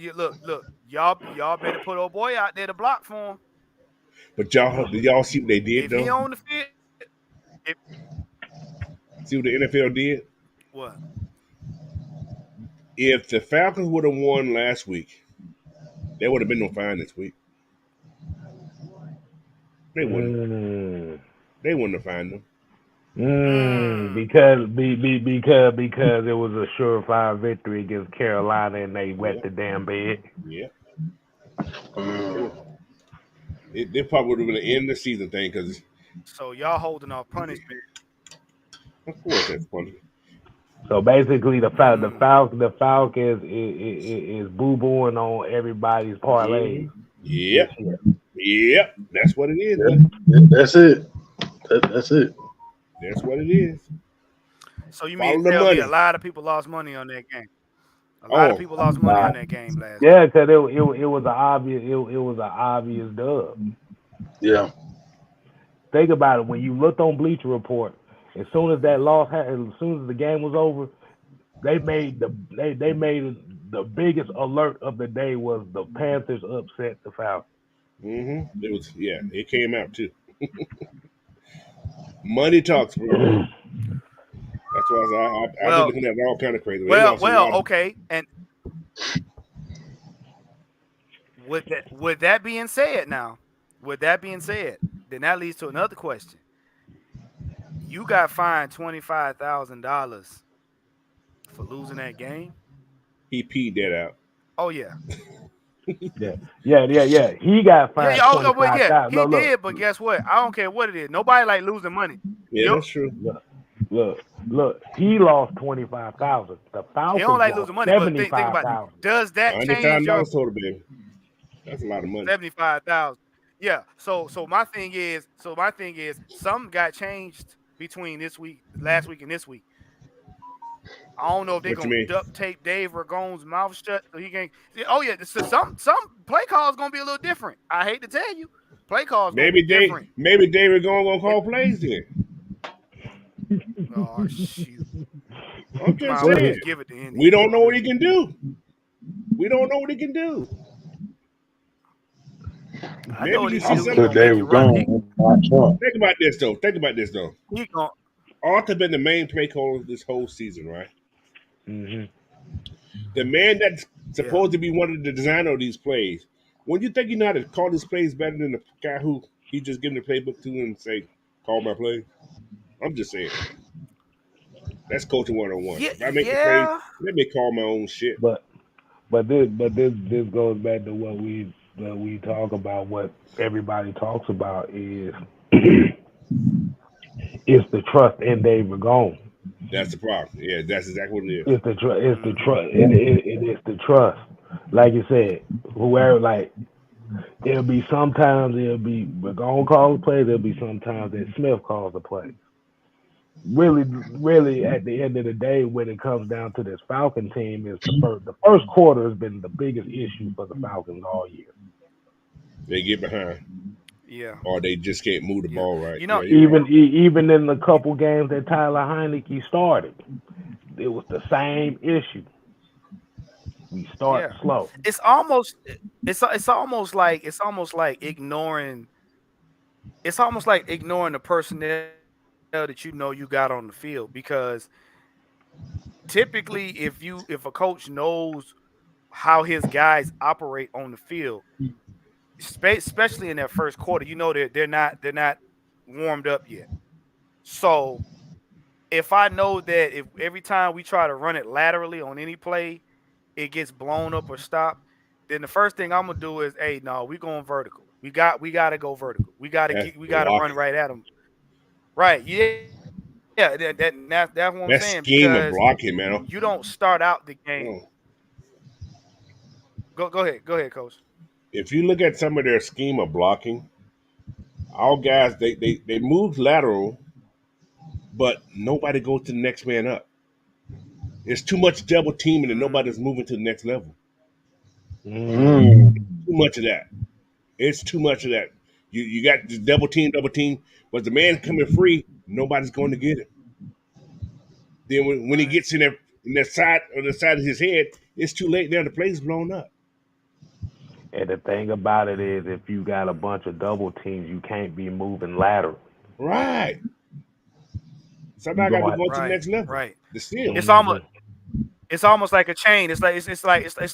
better put old boy out there to block for him. But did y'all see what they did If he though? on the field, if, See what the NFL did? what? If the Falcons would have won last week, there would have been no fine this week. They wouldn't. They wouldn't have fined them. Because it was a surefire victory against Carolina and they wet the damn bed. Yeah. They probably would have been an end of the season thing because, So y'all holding off punishment. of course, that's funny. So basically, Mm. the Falcons is boo booing on everybody's parlays Mhm. this Yep. year. Yep. That's what it is, Yeah, buddy. that's it. That's it. That's what it is. So you mean Follow to the tell me a money. lot of people lost money on that game? A lot of Oh, people lost money Uh, on that game last yeah, night. because it was it was an obvious dub. Yeah. Think about it. When you looked on Bleacher Report, as soon as that loss happened, as soon as the game was over, they made the biggest alert of the day was the Panthers upset the Falcons. it was, yeah, it came out too. Money talks, bro. That's why I've been Well, looking at it all kind of crazy. They lost a lot of. okay. And with that being said, now, with that being said, then that leads to another question. You got fined $25,000 for losing that game. He peed that out. Oh yeah, Yeah. He got yeah, fined yeah. Oh, twenty well, five yeah, thousand. he No, look, did. But guess what? I don't care what it is. Nobody like losing money. Yeah, You that's true. look, look, look. He lost 25,000. The he don't Falcons like lost losing money. But seventy think five about it. thousand. Does that hundred change thousand your dollars total, baby. That's a lot of money. 75,000? Yeah. So my thing is, some got changed between last week, and this week. I don't know if they're What you gonna mean? duct tape Dave Ragone's mouth shut so he can. Oh yeah, so some play calls gonna be a little different. I hate to tell you, play calls gonna be different. Maybe David gonna It, call plays then. oh shoot, I'm you might just as well saying. just give it to Indy. We don't know what he can do. We don't know what he can do. I know Maybe what you he can see I'm do. some. He put gonna make David you run. Gone on Trump. Think about this though. Think about this though. He gonna Arthur been the main play caller this whole season, right? Hmm. The man that's yeah. supposed to be one of the designer of these plays. When you think you know how to call these plays better than the guy who he just giving the playbook to and say, "Call my play." I'm just saying. That's coaching 101. Yeah, If I make the play, yeah. let me call my own shit. But this goes back to what we talk about. What everybody talks about is it's the trust in Dave Ragone. That's the problem. Yeah, that's exactly what it is. It's the Hmm. trust. It's the trust. Like you said, whoever like it'll be Ragone calls the plays. There'll be sometimes that Smith calls the plays. Really, at the end of the day, when it comes down to this Falcon team, is the first quarter has been the biggest issue for the Falcons all year. They get behind, Yeah, or they just can't move the yeah. ball right. You know, Yeah, you're right. Even in the couple games that Tyler Heineke started, it was the same issue. We start yeah. slow. It's almost it's almost like ignoring. It's almost like ignoring the personnel that you know you got on the field, because typically if a coach knows how his guys operate on the field, especially in that first quarter, you know they're not warmed up yet. So if I know that if every time we try to run it laterally on any play, it gets blown up or stopped, then the first thing I'm gonna do is, hey, no, we going vertical. We gotta go vertical. That's We gotta run blocking. right at them. Right. Yeah. That's what I'm saying, because That scheme of you blocking, don't man. start out the game. Oh, Go ahead, coach. if you look at some of their scheme of blocking, our guys they move lateral, but nobody goes to the next man up. It's too much double teaming and Mm, nobody's moving to the next level. Mm. Mm. Too much of that. It's too much of that. You got the double team, but the man coming free, nobody's going to get him. Then when he right. gets in there in that side on the side of his head, it's too late now. The play's blown up. And the thing about it is, if you got a bunch of double teams, you can't be moving lateral. Right. You Somebody got to be going. going to the Right. next level. Right. The steal. It's almost Mhm. it's almost like a chain. It's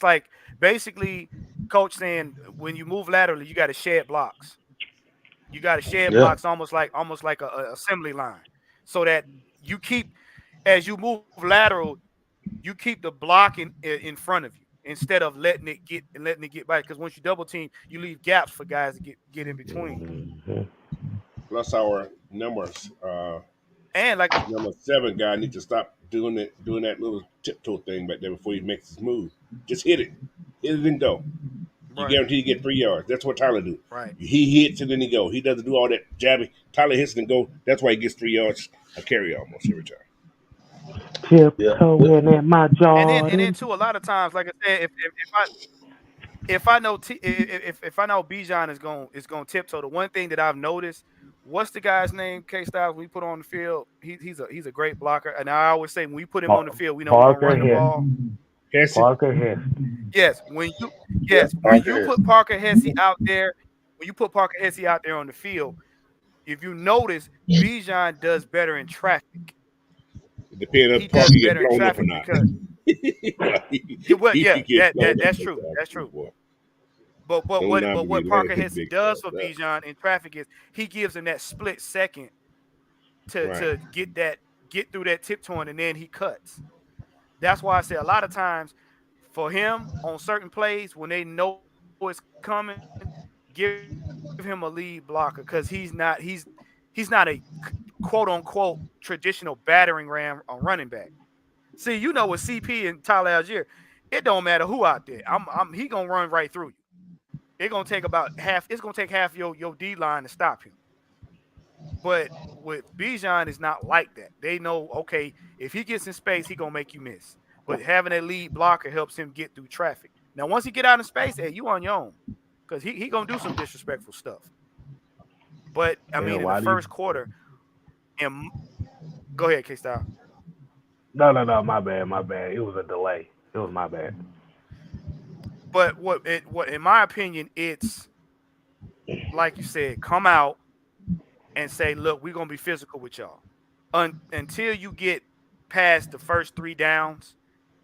like basically coach saying when you move laterally, you got to shed blocks. You got to shed Yeah. blocks almost like a assembly line, so that you keep as you move lateral, you keep the block in front of you instead of letting it get by. Because once you double team, you leave gaps for guys to get in between. Mhm. Plus our numbers. And like Number 7 guy needs to stop doing that little tiptoe thing back there before he makes his move. Just hit it and go. You right, guarantee you get 3 yards. That's what Tyler do. right. He hits and then he go. He doesn't do all that jabbing. Tyler hits and go. That's why he gets 3 yards a carry almost every time. Yeah. Tiptoeing at my And then Jordan. too, a lot of times, like I said, if I know if I know Bijan is going to tiptoe, the one thing that I've noticed, what's the guy's name? K Styles. We put on the field. He's a great blocker, and I always say when we put him on the field, we know we're going to Parker run the Hess. ball. Hesse, Parker Hess. Yes, when you put Parker Hesse out there, when you put Parker Hesse out there on the field, if you notice, Bijan does better in traffic. depending He if Parker does get better in blown up or traffic not. because He get blown up that's true. sometimes That's too, true. boy. But Don't what not but what be letting Parker him Hesse big does stuff for up. Bijan in traffic is he gives him that split second Right. to get through that tiptoeing and then he cuts. That's why I say a lot of times for him on certain plays when they know it's coming, give him a lead blocker because he's not a quote unquote traditional battering ram on running back. See, you know with CP and Tyler Algier, it don't matter who out there. He gonna run right through you. It's gonna take about half. It's gonna take half your D line to stop him. But with Bijan, it's not like that. They know, okay, if he gets in space, he gonna make you miss. But having a lead blocker helps him get through traffic. Now, once he get out in space, hey, you on your own, because he gonna do some disrespectful stuff. But I Yeah, mean, in the why do you? first quarter, and go ahead, K Style. No, my bad, my bad. It was a delay. It was my bad. But what in my opinion, it's like you said, come out and say, look, we're gonna be physical with y'all. Until you get past the first 3 downs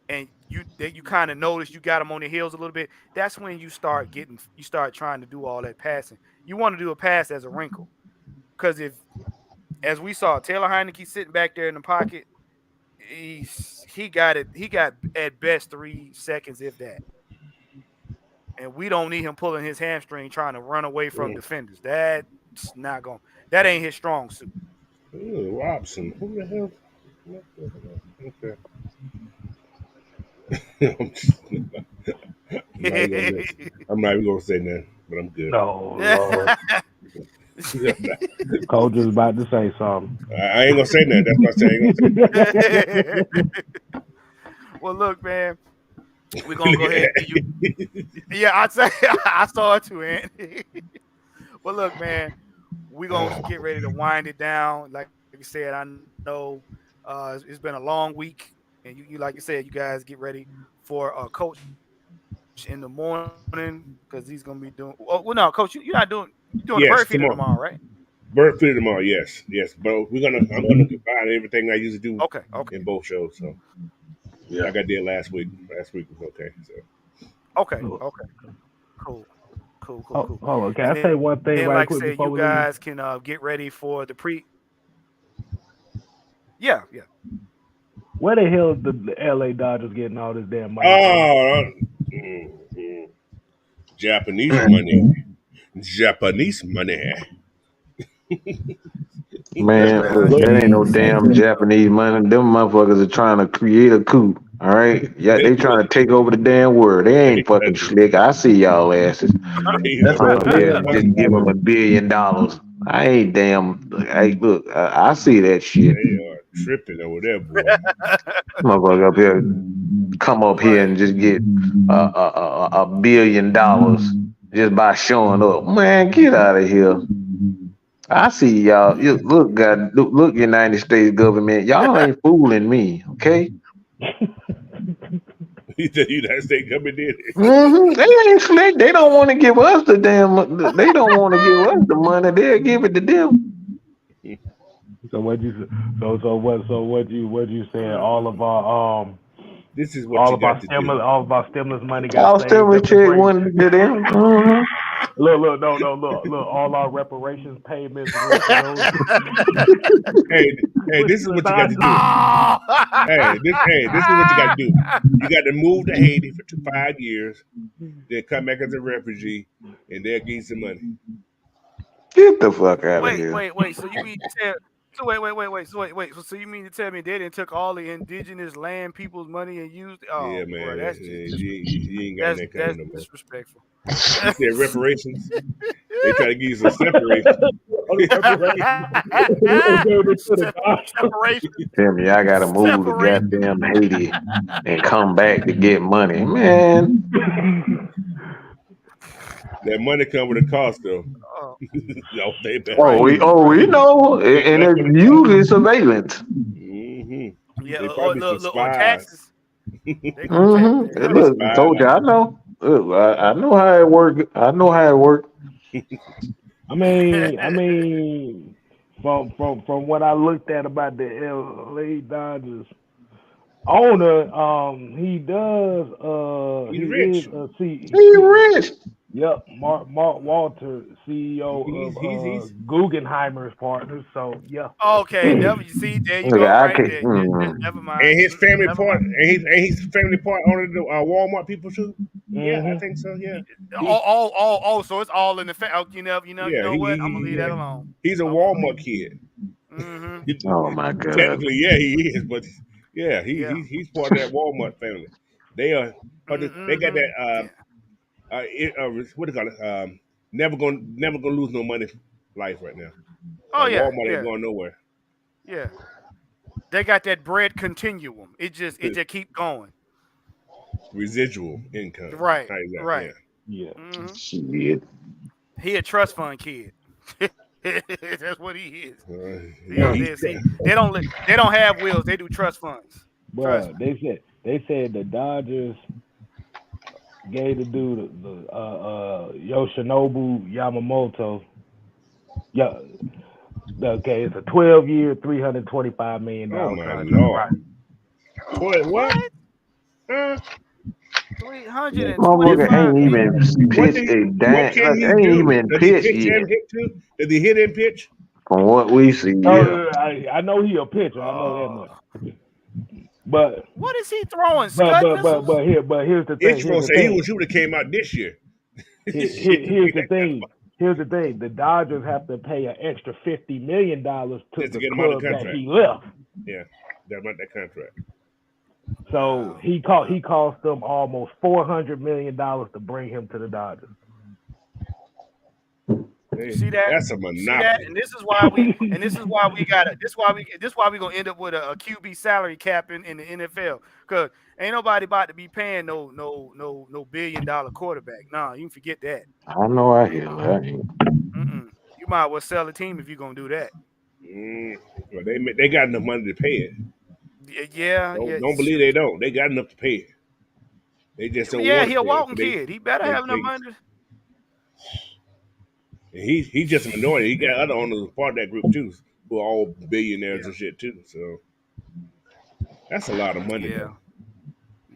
and you kind of notice you got them on the heels a little bit, that's when you start trying to do all that passing. You want to do a pass as a wrinkle. Because if as we saw, Taylor Heineke sitting back there in the pocket, he got at best 3 seconds, if that. And we don't need him pulling his hamstring trying to run away from defenders. That ain't his strong suit. Ooh, Robson. Who the hell? Okay. I'm not even gonna say nothing, but I'm good. No, Lord. Coach is about to say something. I ain't gonna say nothing. That's what I say. I ain't gonna Well, look, man, we're gonna go ahead and give you. say Yeah, I'd say I saw it too, Ant. Well, look, man, we're gonna get ready to wind it down. Like you said, I know it's been a long week, and you like you said, you guys get ready for Coach in the morning because he's gonna be doing. Oh, well, no, Coach, you're not doing. You're doing the yes, bird feeder tomorrow. tomorrow, right? Bird flu tomorrow. Yes, yes. But I'm gonna combine everything I usually do Okay, okay, in both shows. So Yeah. like I did last week. Last week was okay. So okay, okay. Cool, cool, cool, Oh, cool. hold on. Can And I say one thing then, right like I quick said, before you we leave? guys can get ready for the pre. Yeah, yeah. Where the hell is the LA Dodgers getting all this damn money from? oh, mm, Japanese money. Japanese money. That's Man, that look, that ain't no Japanese. damn Japanese money. Them motherfuckers are trying to create a coup. All right, yeah, they trying to take over the damn world. They ain't fucking Exactly. slick. I see y'all asses They That's come are up that here real and just money, give them boy. $1 billion. I ain't damn. Hey, look, I see that shit. tripping over there, boy. Motherfucker up here, come up here Right. and just get $1 billion just by showing up. Man, get out of here. I see y'all. Look, God, look, United States government. Y'all ain't fooling me, okay? The United States government did it. They ain't slick. They don't want to give us the damn. They don't want to give us the money. They'll give it to them. So what you what you saying? This is what you got to do. All of our stimulus money got Our saved stimulus up the check drain. went to them. Mhm. Look, no, look. All our reparations payments went to those. Hey, Went this to is the what you got to do. Dodgers. Oh! This is what you got to do. You got to move to Haiti for 5 years, then come back as a refugee, and they'll give you some money. Get the fuck out of Wait, here. wait, wait. So you mean So wait. So you mean to tell me they didn't took all the indigenous land people's money and used? Yeah, Oh, bro, man. that's just You ain't got that's that that's coming no more. disrespectful. You said reparations. They try to give you some separation. Separation. Tell me, I gotta move to Separation. goddamn Haiti and come back to get money, man. That money come with a cost, though. Oh, No, they better. Oh, right, we right. know, and That's it's what it costs. usually surveillance. Mm-hmm. Yeah, They probably some look on spies. taxes. They gonna tax. Mm-hmm. Probably Look, spies. told you, I know. Look, I know how it work. I know how it work. I mean, from what I looked at about the LA Dodgers owner, he does, He's he is rich. a He rich. Yep, Mark Walter, CEO of He's Guggenheimer's Partners. So yeah. Okay, never. You see, there you Look, go, I right can. there. Never mind. and his family Never part mind. and his family part owner the Walmart people too. Yeah, I hmm think so. Yeah, He- he So it's all in the you yeah know what? I'm gonna he leave that alone. he's a I'm gonna leave. Walmart kid. Mm-hmm. Oh my god. Technically, yeah, he is, but yeah, Yeah. he's part of that Walmart family. They are, they got Mm-hmm. that Yeah. what do you call it? Never gonna lose no money life right now. Oh yeah, Walmart ain't yeah, going nowhere. yeah. They got that bread continuum. It just keep going. Residual income. Right. How is that? Yeah. Right. Yeah. Mm-hmm. Shit. He a trust fund kid. That's what he is. You Yeah, know, they don't have wills. They do trust funds. Trust But me. they said the Dodgers gave the dude the Yoshinobu Yamamoto. Yeah. Okay, it's a 12-year, Oh $325 million my contract. lord. Right. Toilet what? What? Huh? This 'Cause motherfucker ain't $325 million. even what pitch did a what damn. can Like, he ain't do? even Does he pitch pitch and yet. hit too? Does he hit and pitch? From what we see, yeah. I know he a pitcher. I know that Uh, much. But what is he throwing? but Scud but but missiles? but here but here's the thing. It's Here's gonna the say thing. he would have came out this year. Shit, Here's the thing. Here's the thing. The Dodgers have to pay an extra $50 million to just to the get him out of the club that contract. he left. Yeah, that about that contract. So Wow. he cost them almost $400 million to bring him to the Dodgers. You Hey, see that? that's a You see that? monopoly. And this is why we got to this why we gonna end up with a QB salary cap in the NFL. Cause ain't nobody about to be paying no $1 billion quarterback. Nah, you can forget that. I know I hear that. Mm-mm. You might as well sell a team if you're gonna do that. Mm, well, they got enough money to pay it. Yeah, yeah. Don't believe Shoot. they don't. They got enough to pay it. They just don't Yeah, want he to a pay it. walking kid. He better have enough money. He's just a minority. He got other owners part of that group too, who are all billionaires Yeah, and shit too. So that's a lot of money, yeah. bro.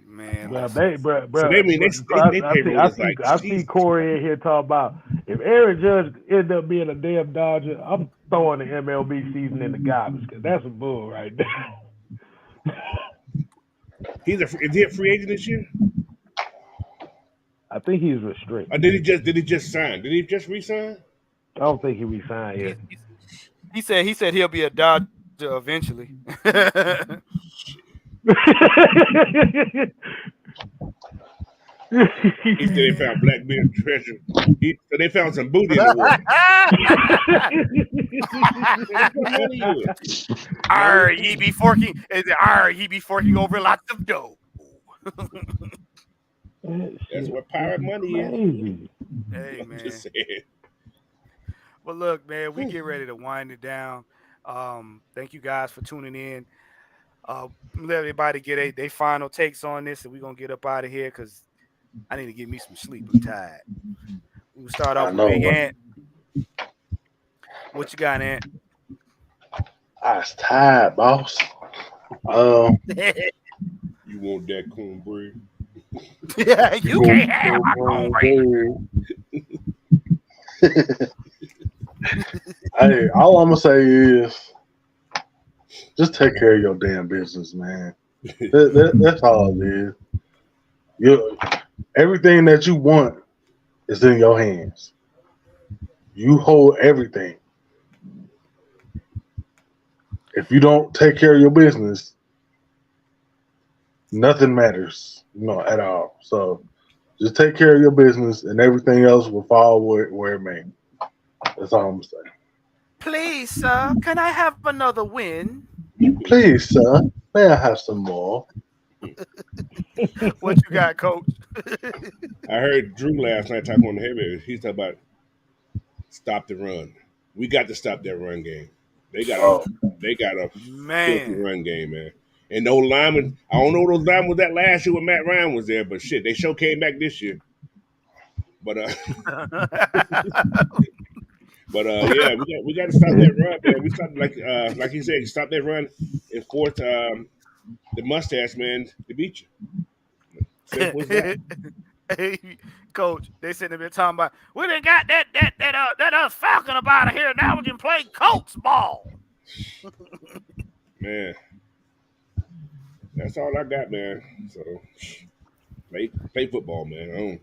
Man, Bro, listen. So they mean they payroll is like I see Jesus. Corey in here talking about if Aaron Judge ended up being a damn Dodger, I'm throwing the MLB season in the garbage because that's a bull right there. Is he a free agent this year? I think he's Or restricted. did he just sign? Did he just resign? I don't think he resigned He, yet. he, he said he'll be a Dodger eventually. He said they found black bear treasure. So they found some booty in the water. That's what money is. Arr, Money. ye be forking. Arr, ye be forking over lots of dough. That That's shit what pirate is money is. crazy. Hey I'm just man. saying. Well, look, man, we get ready to wind it down. Thank you guys for tuning in. Let everybody get they final takes on this, and we're gonna get up out of here because I need to get me some sleep. I'm tired. We'll start I off with know, Big right? Ant. What you got, Ant? I was tired, boss. Um, You want that cornbread? You can't have my cornbread. Hey, all I'm gonna say is just take care of your damn business, man. That's all it is. Everything that you want is in your hands. You hold everything. If you don't take care of your business, nothing matters, at all. So just take care of your business, and everything else will fall where it may. That's all I'm saying. Please, sir, can I have another win? Please, sir, may I have some more? What you got, coach? I heard Drew last night talking on the heavy. He's talking about stop the run. We got to stop that run game. They got a Oh, they got a filthy Man. run game, man. And those linemen, I don't know those linemen was that last year when Matt Ryan was there, but shit, they sure came back this year. But yeah, we got to stop that run, man. We stopped like you said, stop that run and force the mustache man to beat you. Simple as that. Hey, coach, they sitting there talking about we done got that Falcon up out of here. Now we can play Colts ball. Man, that's all I got, man. So play football, man. I don't,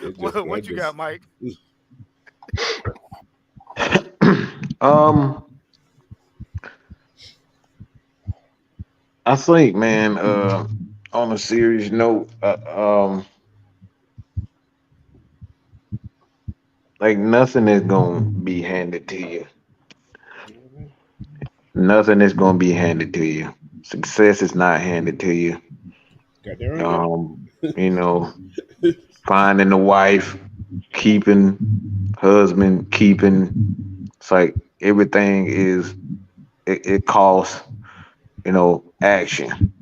it's just I What you got, just Mike? um, I think, man. On a serious note, like nothing is gonna be handed to you. Nothing is gonna be handed to you. Success is not handed to you. got that right now. Um, you know, finding a wife, keeping husband, keeping. It's like everything is. It costs. Action,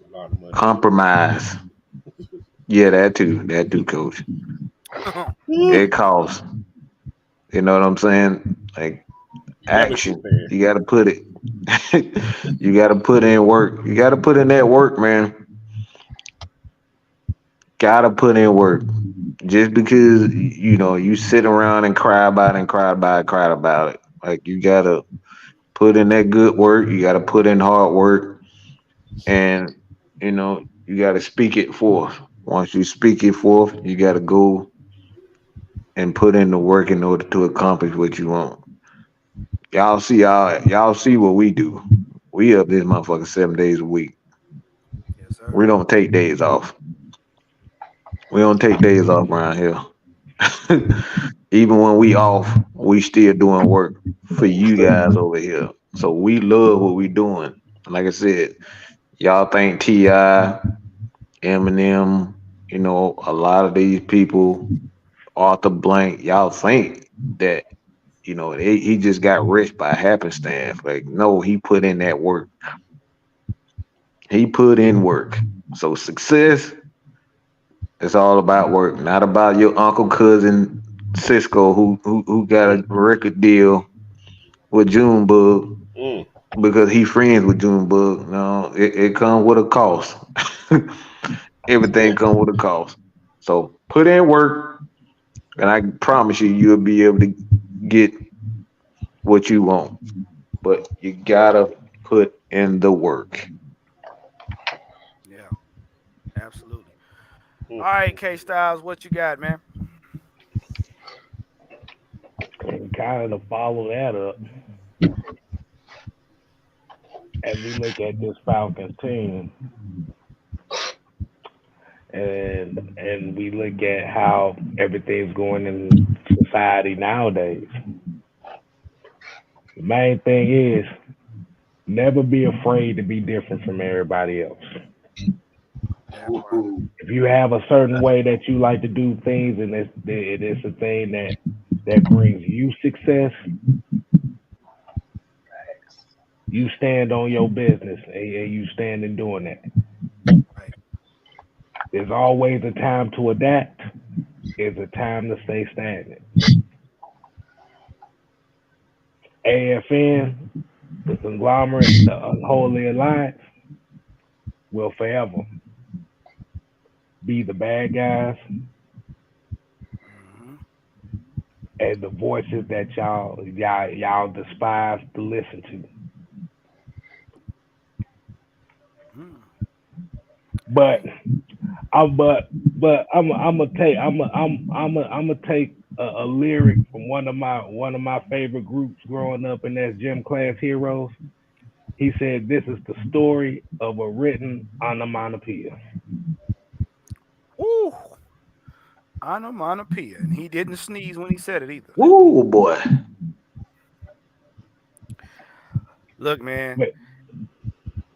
A lot of money too. compromise. Yeah, that too, coach. It costs. You know what I'm saying? Like Membership action. fan. You got to put it. You got to put in work. You got to put in that work, man. Got to put in work. Just because you sit around and cry about it and cry about it. Like you got to put in that good work. You got to put in hard work, and you got to speak it forth. Once you speak it forth, you got to go and put in the work in order to accomplish what you want. Y'all see what we do. We up this motherfucker 7 days a week. Yes, sir. We don't take days off. We don't take days off around here. Even when we off, we still doing work for you guys over here. So we love what we doing. Like I said, y'all think Ti, Eminem, a lot of these people, Arthur Blank, y'all think that he just got rich by happenstance. Like, no, he put in that work. He put in work. So success is all about work, not about your uncle cousin Cisco who got a record deal with Junebug Mm. because he friends with Junebug. No, it comes with a cost. Everything comes with a cost. So put in work, and I promise you'll be able to get what you want. But you gotta put in the work. Yeah, absolutely. All right, K Styles, what you got, man? And kind of to follow that up, as we look at this Falcons team, and we look at how everything's going in society nowadays. The main thing is never be afraid to be different from everybody else. That part. If you have a certain way that you like to do things, and it's a thing that brings you success, you stand on your business and you stand in doing that. Right. There's always a time to adapt. There's a time to stay stagnant. AFN, the conglomerate, the unholy alliance, will forever be the bad guys Mm-hmm. and the voices that y'all despise to listen to. Mm. But Hey. I'm but I'm gonna take a lyric from one of my favorite groups growing up, and that's Gym Class Heroes. He said, "This is the story of a written onomatopoeia." Woo. Onomatopoeia. And he didn't sneeze when he said it either. Woo, boy. Look, man. But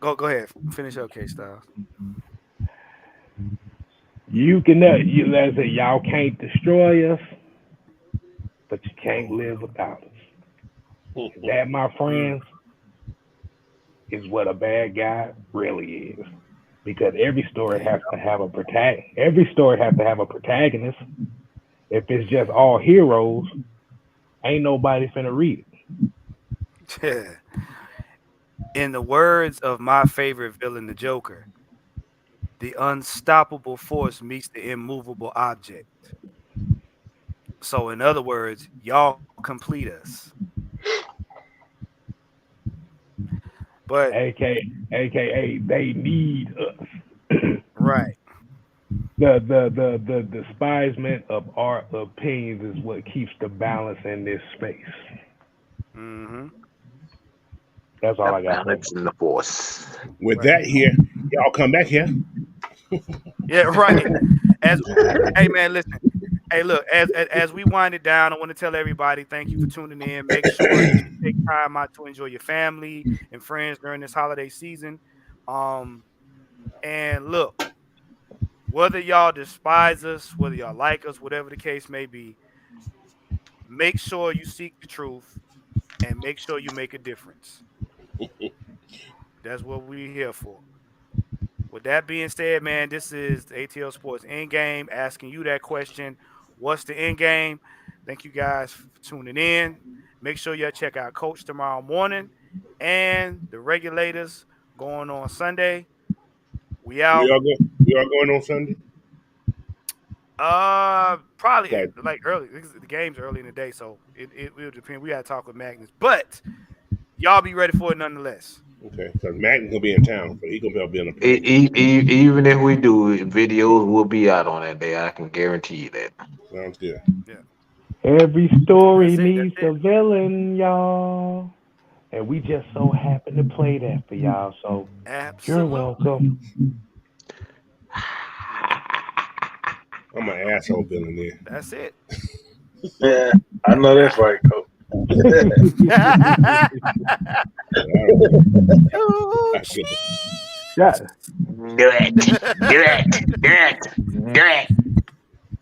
Go ahead. Finish up, K-Styles. you can, let's say, y'all can't destroy us, but you can't live without us. That, my friends, is what a bad guy really is. Because every story has to have a protagonist. Every story has to have a protagonist. If it's just all heroes, ain't nobody finna read it. In the words of my favorite villain, the Joker, the unstoppable force meets the immovable object. So, in other words, y'all complete us. But AKA they need us. right. The despisement of our opinions is what keeps the balance in this space. Mm-hmm. That's all I got. Balance in the force. With that here, y'all come back here. Yeah, right. Hey man, listen. Hey, look, as we wind it down, I want to tell everybody thank you for tuning in. Make sure you take time out to enjoy your family and friends during this holiday season. And look, whether y'all despise us, whether y'all like us, whatever the case may be, make sure you seek the truth and make sure you make a difference. That's what we're here for. With that being said, man, this is the ATL Sports End Game asking you that question. What's the end game? Thank you guys for tuning in. Make sure y'all check out Coach tomorrow morning and the regulators going on Sunday. We out. We are going on Sunday. Probably Okay. like early. The game's early in the day, so it will depend. We gotta talk with Magnus, but y'all be ready for it nonetheless. Okay, because Magnus gonna be in town, so he gonna be on the plane. Even if we do, videos will be out on that day. I can guarantee you that. Sounds good. Yeah. Every story That's it, needs that's a villain, y'all. And we just so happen to play that for y'all. So you're Absolutely. welcome. I'm an asshole villain there. That's it. Yeah, I know that's right, Coach. Yeah. Do it. Do it. Do it. Do it.